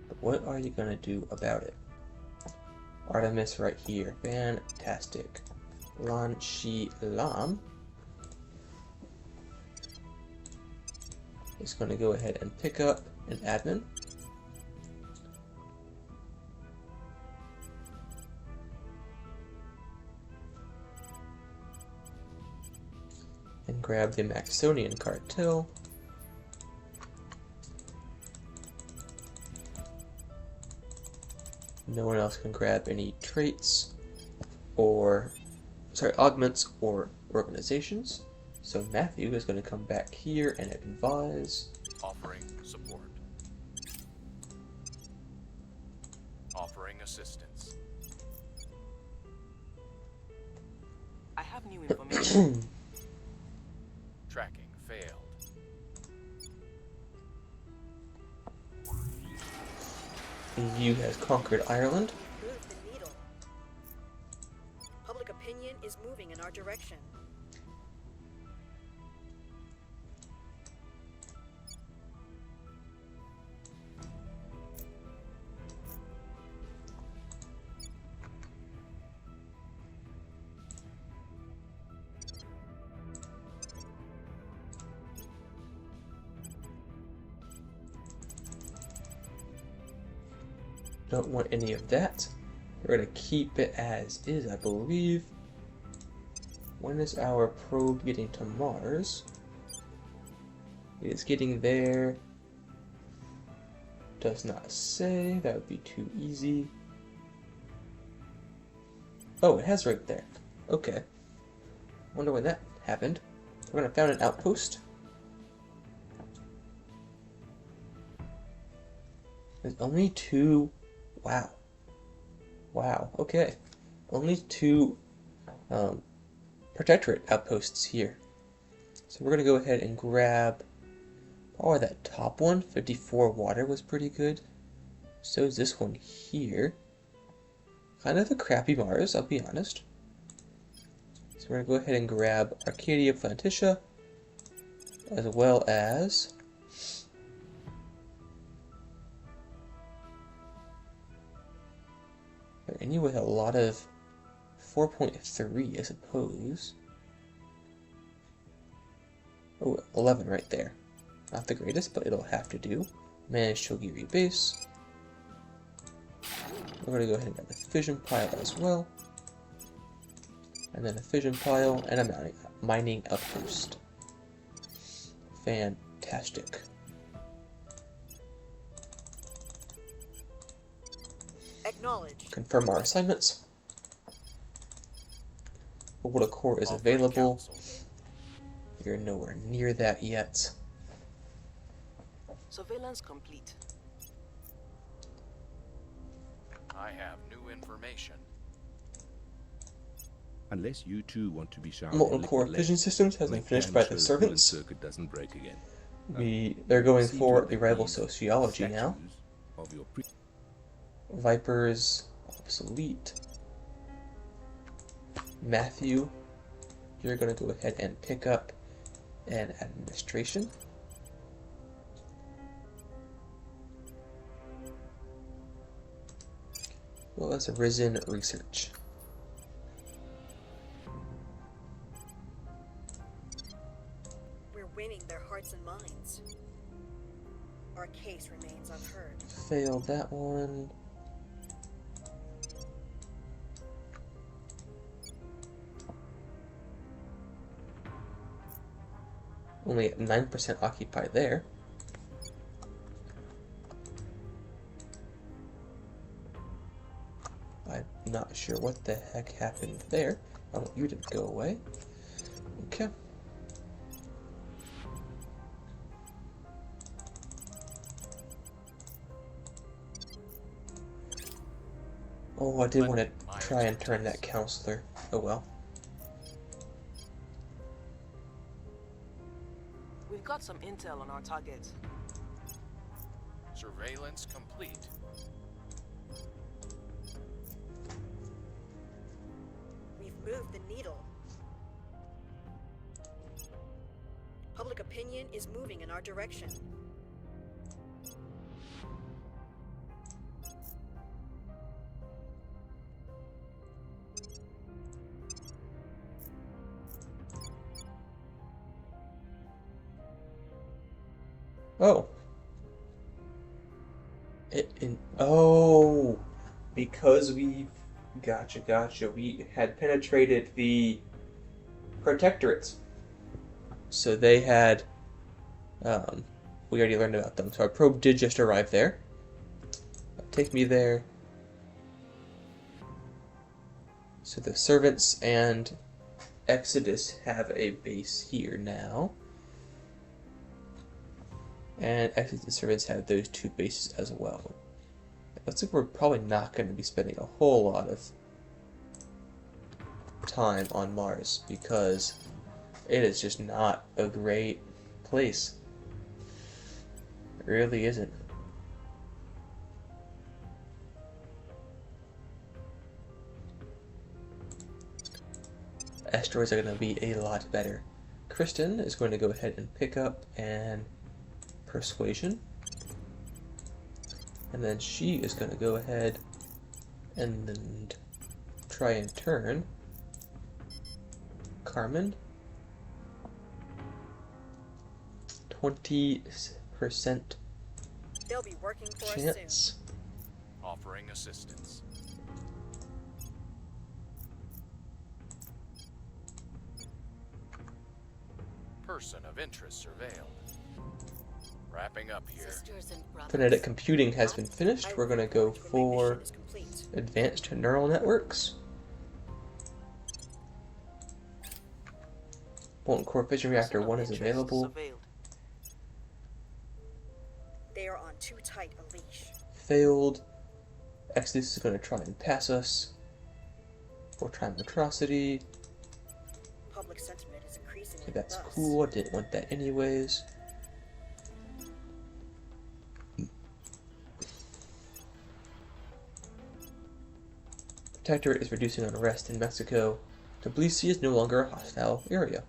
But what are you gonna do about it? Artemis right here. Fantastic. Lan Shi Lam is going to go ahead and pick up an admin. And grab the Maxonian cartel. No one else can grab any traits or, augments or organizations. So Matthew is going to come back here and advise. Offering support. Offering assistance. I have new information. Tracking failed. EU has conquered Ireland. Move the needle. Public opinion is moving in our direction. Don't want any of that. We're going to keep it as is, I believe. When is our probe getting to Mars? It's getting there. Does not say. That would be too easy. Oh, it has right there. Okay. Wonder when that happened. We're going to found an outpost. There's only two. Wow. Wow, okay. Only two protectorate outposts here. So we're going to go ahead and grab probably that top one. 54 water was pretty good. So is this one here. Kind of a crappy Mars, I'll be honest. So we're going to go ahead and grab Arcadia Plantitia, as well as anyway, a lot of 4.3, I suppose. Oh, 11 right there. Not the greatest, but it'll have to do. Manage Shogiri base. We're going to go ahead and grab the fission pile as well. And then a fission pile and a mining outpost. Fantastic. Acknowledged. Confirm our assignments. Orbital core is available. You're nowhere near that yet. Surveillance complete. I have new information. Unless you two want to be showered Molten core fission systems has been finished by the servants. Circuit doesn't break again. They're going for a rival sociology now. Of your Vipers obsolete. Matthew, you're going to go ahead and pick up an administration. Well, as arisen research. We're winning their hearts and minds. Our case remains unheard. Failed that one. Only at 9% occupied there. I'm not sure what the heck happened there. I want you to go away. Okay. Oh, I did want to try and turn that counselor. Oh well. We've got some intel on our target. Surveillance complete. We've moved the needle. Public opinion is moving in our direction. Oh. Oh, because we gotcha. We had penetrated the protectorates. So they had, we already learned about them. So our probe did just arrive there. Take me there. So the servants and Exodus have a base here now. And actually the servants have those two bases as well. It looks like we're probably not going to be spending a whole lot of time on Mars because it is just not a great place. It really isn't. Asteroids are going to be a lot better. Kristen is going to go ahead and pick up and Persuasion, and then she is going to go ahead and then try and turn Carmen. 20% They'll be working for us chance. soon. Offering assistance. Person of interest surveilled. Wrapping up here. Phonetic computing has been finished. We're going to go for advanced neural networks. Molten core fission reactor 1 is available. They are on too tight a leash. Failed. Exodus is going to try and pass us. For time atrocity. Public sentiment is increasing. Okay, that's cool. I didn't want that anyways. Protectorate is reducing unrest in Mexico. Tbilisi is no longer a hostile area.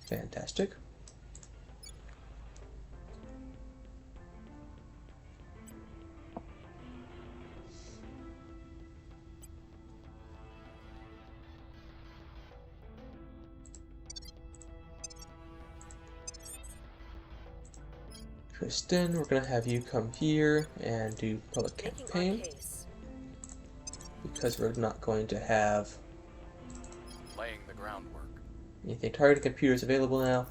Fantastic. Kristen, we're going to have you come here and do public campaign. Because we're not going to have laying the groundwork. Anything targeted computers available now?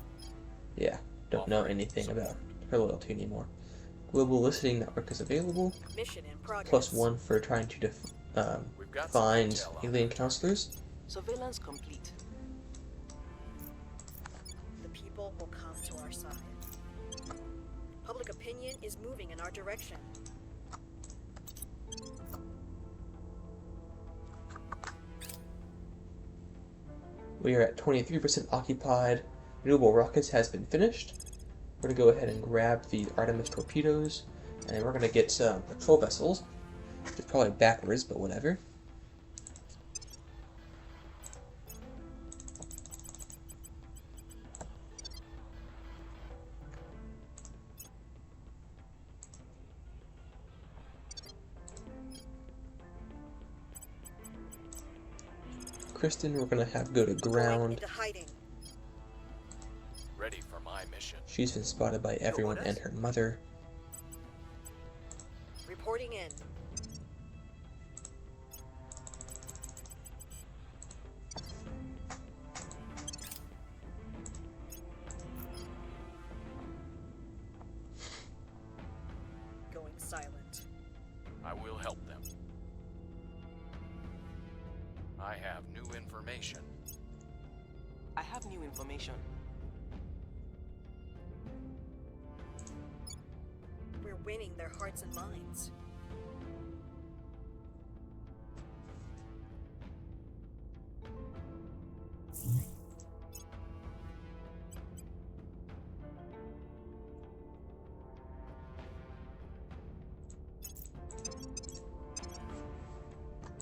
Yeah, don't know anything about her loyalty anymore. Global listening network is available. Mission in progress. +1 for trying to find alien counselors. Surveillance complete. The people will come to our side. Public opinion is moving in our direction. We are at 23% occupied. Renewable rockets has been finished. We're going to go ahead and grab the Artemis torpedoes, and then we're going to get some patrol vessels. It's probably backwards, but whatever. Kristen, we're going to have go to ground. Ready for my mission. She's been spotted by everyone and her mother. Reporting in. information. I have new information. We're winning their hearts and minds.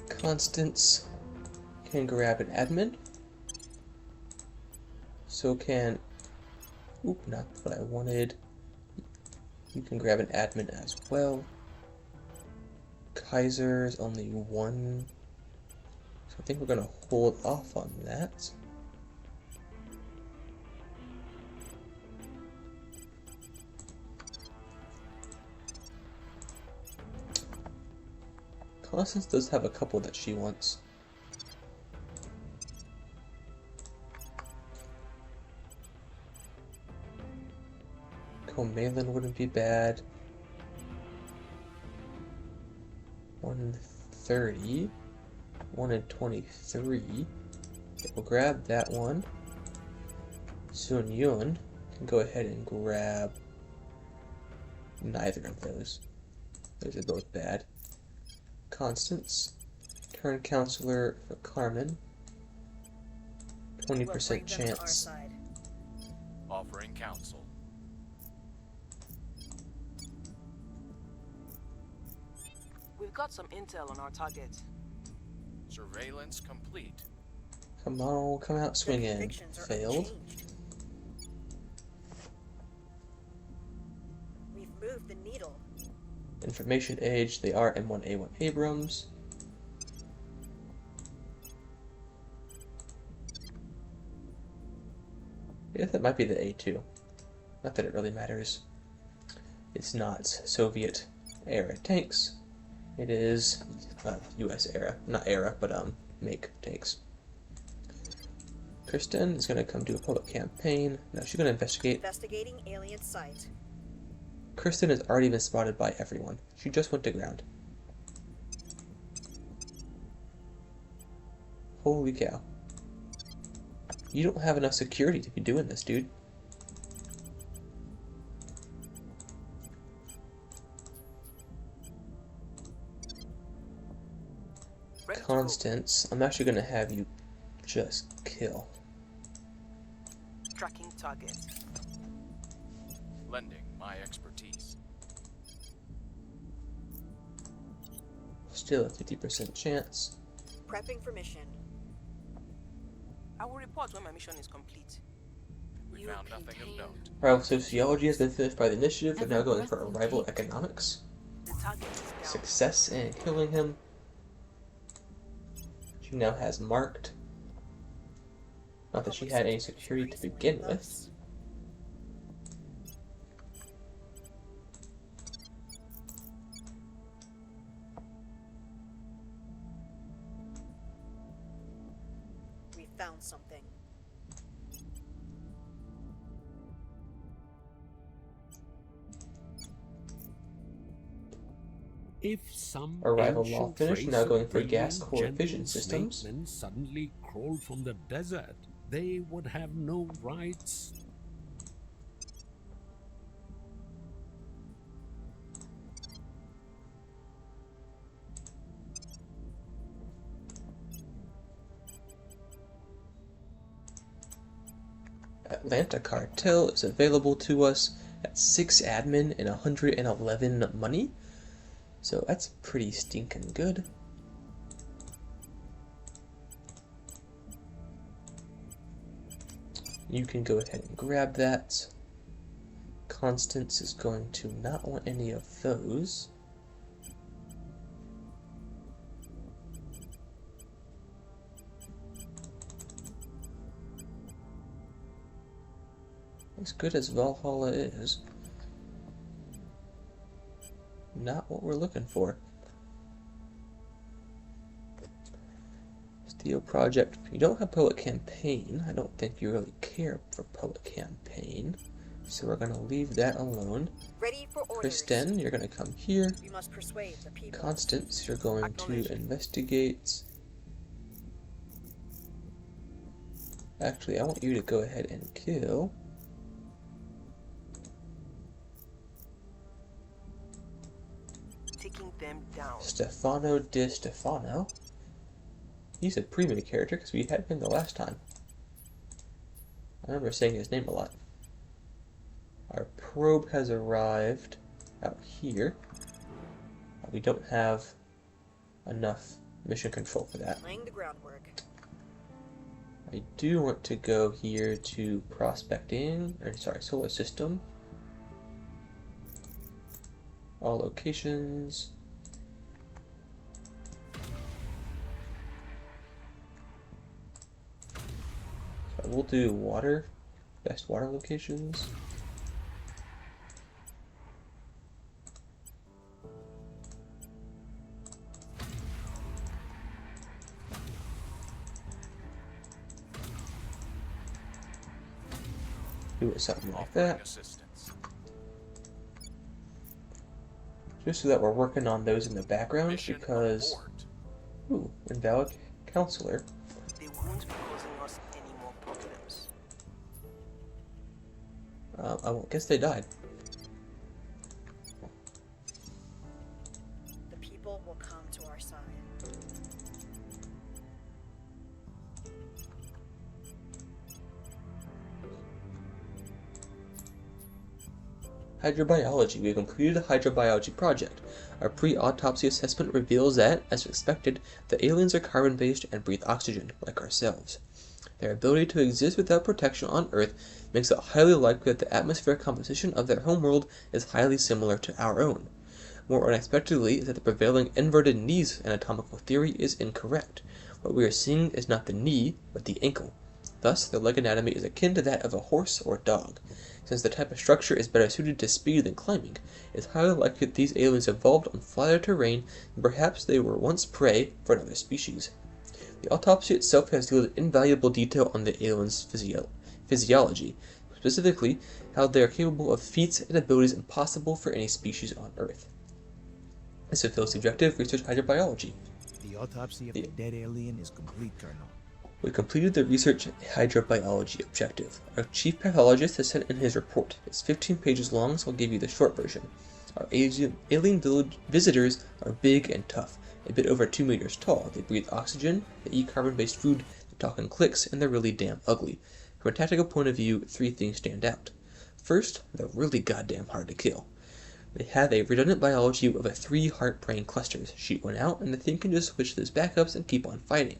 Constance can grab an admin. So can... Oop, not what I wanted. You can grab an admin as well. Kaiser's only one. So I think we're going to hold off on that. Constance does have a couple that she wants. Comalin wouldn't be bad. 130. 1 and 23. Okay, we'll grab that one. Sun Yun can go ahead and grab neither of those. Those are both bad. Constance, turn counselor for Carmen. 20% chance. Offering counsel. We've got some intel on our target. Surveillance complete. Come on, come out swinging. Failed. We've moved the needle. Information age, they are M1A1 Abrams. Yeah, that might be the A2. Not that it really matters. It's not Soviet era tanks. It is US era. Not era, but make tanks. Kristen is going to come do a public campaign. No, she's going to investigate. Investigating alien site. Kristen has already been spotted by everyone. She just went to ground. Holy cow. You don't have enough security to be doing this, dude. Constance, I'm actually going to have you just kill. Tracking target. Lending my expertise. Still a 50% chance. Prepping for mission. I will report when my mission is complete. We found nothing of note. Rival sociology has been finished by the initiative. They're now going for a rival economics. The target is down. Success in killing him. She now has marked. Not that she had any security to begin with. We found something. If some Arrival law ancient finished, race now of going for gas brilliant, core gentle fission systems. snakemen suddenly crawled from the desert, they would have no rights. Atlanta Cartel is available to us at 6 admin and 111 money. So that's pretty stinking good. You can go ahead and grab that. Constance is going to not want any of those. As good as Valhalla is, not what we're looking for. Steel Project, you don't have public campaign. I don't think you really care for public campaign. So we're going to leave that alone. Ready for orders. Kristen, you're going to come here. We must persuade the people. Constance, you're going to investigate. Actually, I want you to go ahead and kill Taking them down. Stefano di Stefano. He's a pre-made character because we had him the last time. I remember saying his name a lot. Our probe has arrived out here. We don't have enough mission control for that. Laying the groundwork. I do want to go here to prospecting, or sorry, solar system. All locations. So we'll do water, best water locations. Do something like that. Just so that we're working on those in the background, because ooh, invalid counselor. They won't be causing us any more problems. I guess they died. The people will come to our side. Hydrobiology. We have completed a hydrobiology project. Our pre-autopsy assessment reveals that, as expected, the aliens are carbon-based and breathe oxygen, like ourselves. Their ability to exist without protection on Earth makes it highly likely that the atmospheric composition of their homeworld is highly similar to our own. More unexpectedly is that the prevailing inverted knees anatomical theory is incorrect. What we are seeing is not the knee, but the ankle. Thus, their leg anatomy is akin to that of a horse or dog. Since the type of structure is better suited to speed than climbing, it is highly likely that these aliens evolved on flatter terrain, and perhaps they were once prey for another species. The autopsy itself has yielded invaluable detail on the aliens' physiology, specifically how they are capable of feats and abilities impossible for any species on Earth. This fulfills the objective: research hydrobiology. The autopsy of the dead alien is complete, Colonel. We completed the research hydrobiology objective. Our chief pathologist has sent in his report. It's 15 pages long, so I'll give you the short version. Our alien village visitors are big and tough, a bit over 2 meters tall. They breathe oxygen, they eat carbon-based food, they talk in cliques, and they're really damn ugly. From a tactical point of view, 3 things stand out. First, they're really goddamn hard to kill. They have a redundant biology of 3 heart-brain clusters. Shoot one out, and the thing can just switch those backups and keep on fighting.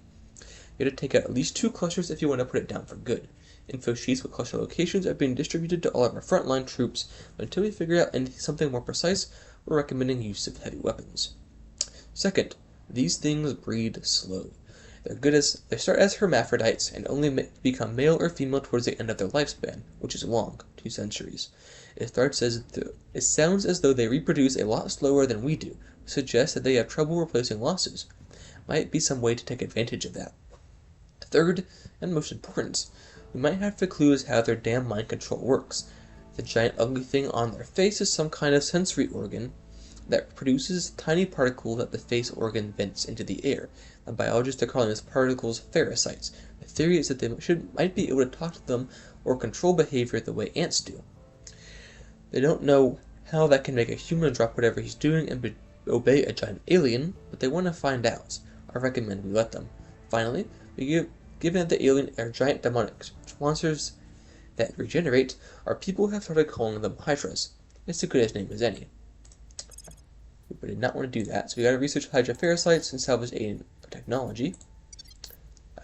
You have to take out at least 2 clusters if you want to put it down for good. Info sheets with cluster locations are being distributed to all of our frontline troops, but until we figure out something more precise, we're recommending use of heavy weapons. Second, these things breed slowly. They start as hermaphrodites and only become male or female towards the end of their lifespan, which is long, 2 centuries. It sounds as though they reproduce a lot slower than we do, which suggests that they have trouble replacing losses. Might be some way to take advantage of that. Third, and most important, we might have to clue as how their damn mind control works. The giant ugly thing on their face is some kind of sensory organ that produces tiny particles that the face organ vents into the air. The biologists are calling these particles ferrocytes. The theory is that they might be able to talk to them or control behavior the way ants do. They don't know how that can make a human drop whatever he's doing and obey a giant alien, but they want to find out. I recommend we let them. Finally, given that the alien are giant demonic monsters that regenerate, our people have started calling them Hydras. It's a good as name as any. We did not want to do that, so we gotta research Hydra ferrocytes and salvage alien technology.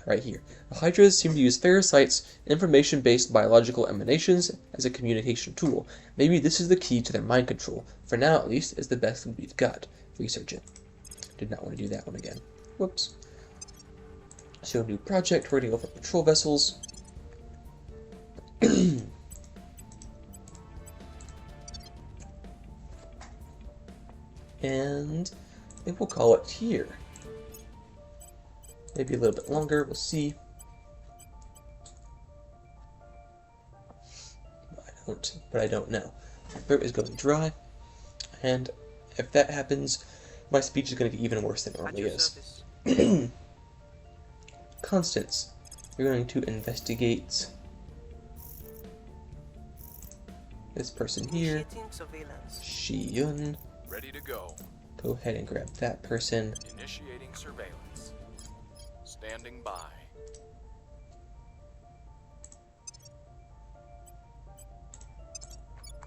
Right here. The Hydras seem to use ferrocytes, information-based biological emanations, as a communication tool. Maybe this is the key to their mind control. For now, at least, it's the best we've got. Research it. Did not want to do that one again. Whoops. So, new project, we're going to go for patrol vessels. And I think we'll call it here. Maybe a little bit longer, we'll see. I don't know. My throat is going dry, and if that happens, my speech is going to be even worse than it normally is. Constance, We're going to investigate this person here, Initiating surveillance. Shi-yun. Ready to go. Go ahead and grab that person. Initiating surveillance. Standing by.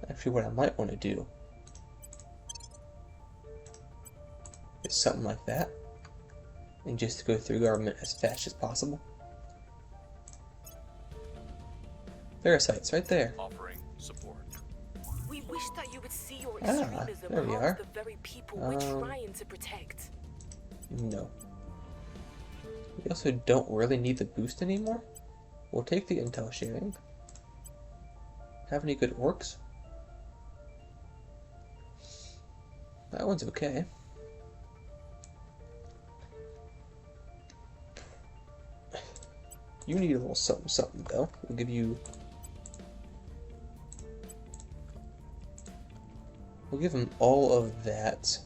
Actually, what I might want to do is something like that, and just go through government as fast as possible. Parasites right there. Offering support. We wish that you would see your Ah, extremism there we harms are. the very people we're trying to protect. No. We also don't really need the boost anymore. We'll take the intel sharing. Have any good orcs? That one's okay. You need a little something something though. We'll give you... We'll give him all of that.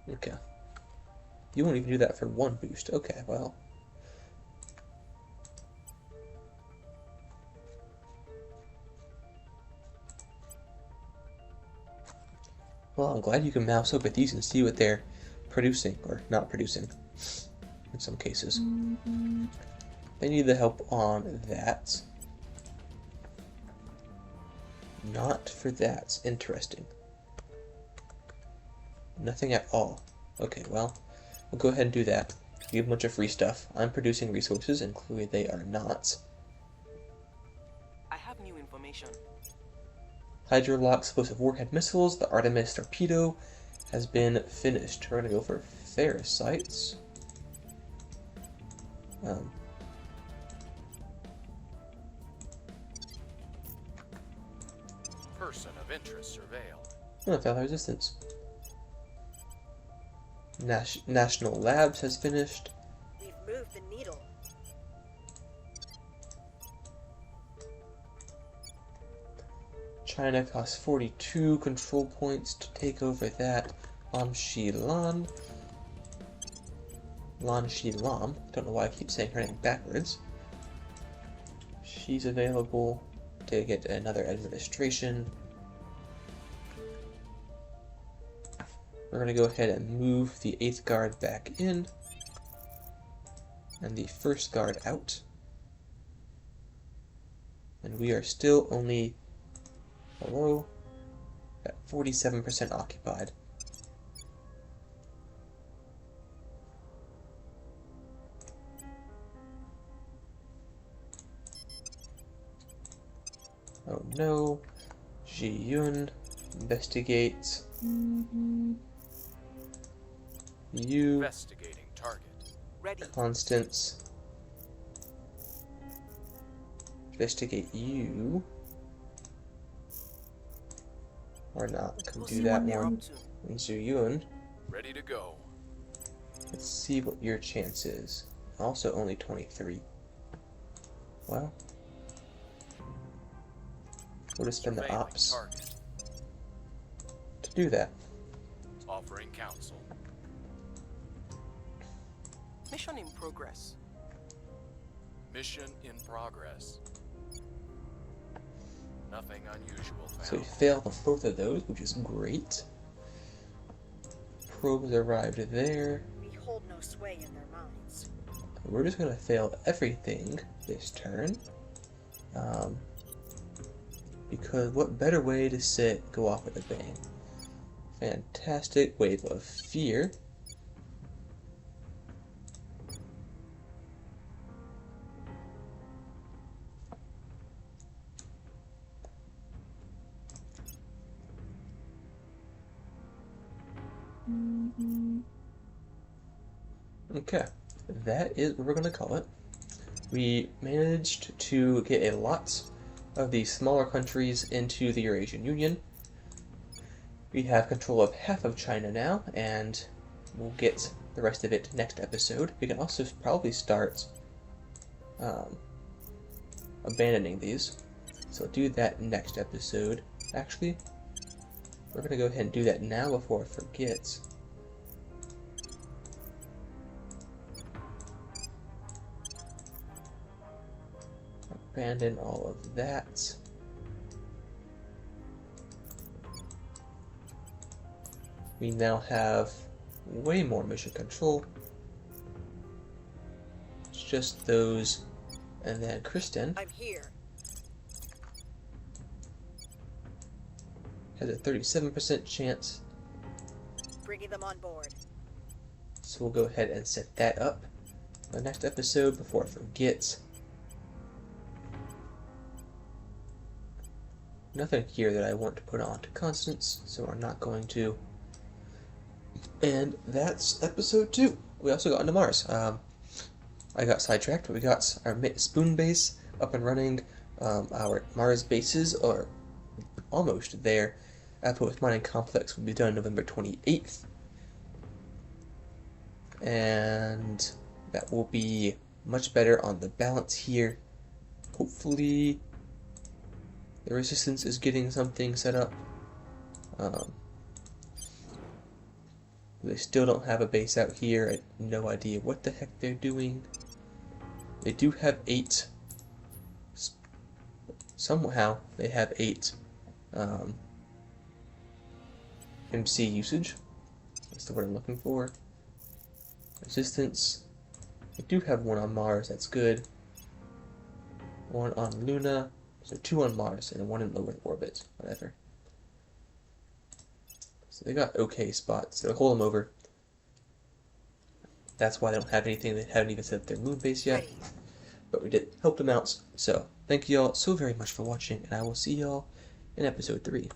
Okay. You won't even do that for one boost. Okay, well. Well, I'm glad you can mouse over these and see what they're producing, or not producing, in some cases. They need the help on that. Not for that. Interesting. Nothing at all. Okay, well, we'll go ahead and do that. We have a bunch of free stuff. I'm producing resources, and clearly they are not. I have new information. Hydrolock explosive warhead missiles, the Artemis torpedo has been finished. We're gonna go for Ferricites. Person of interest surveilled. Valor resistance. National Labs has finished. We've moved the needle. China costs 42 control points to take over that. Lan Shi-lam. Don't know why I keep saying her name backwards. She's available to get another administration. We're going to go ahead and move the 8th guard back in and the 1st guard out. And we are still only, hello, at 47% occupied. Oh no, Ji-yun, investigate. You, Investigating target. Ready. Constance, investigate you. Or not, can We'll do see that what they're one. up to. And Zhu-yun, Ready to go. let's see what your chance is. Also only 23. Well, we'll just spend the Surveilling ops target. to do that. Offering counsel. Mission in progress. Mission in progress. Nothing unusual found. So we failed on both of those, which is great. Probes arrived there. We hold no sway in their minds. We're just gonna fail everything this turn. Because what better way to go off with a bang? Fantastic wave of fear. Okay, that is what we're going to call it. We managed to get a lot of the smaller countries into the Eurasian Union. We have control of half of China now, and we'll get the rest of it next episode. We can also probably start abandoning these. So I'll do that next episode. Actually, We're going to go ahead and do that now before I forget. Abandon all of that. We now have way more mission control. It's just those, and then Kristen I'm here. has a 37% chance. Bringing them on board. So we'll go ahead and set that up for the next episode before I forget. Nothing here that I want to put on to Constance, so we're not going to. And that's episode 2. We also got into Mars. I got sidetracked, but we got our spoon base up and running. Our Mars bases are almost there. Outpost mining complex will be done November 28th. And that will be much better on the balance here. Hopefully the resistance is getting something set up. They still don't have a base out here. I have no idea what the heck they're doing. They do have 8. Somehow they have 8 MC usage. That's the word I'm looking for. Resistance. They do have 1 on Mars. That's good. 1 on Luna. So 2 on Mars and 1 in low Earth orbit. Whatever. So they got okay spots. They'll hold them over. That's why they don't have anything. They haven't even set up their moon base yet. But we did help them out. So thank you all so very much for watching, and I will see y'all in episode 3.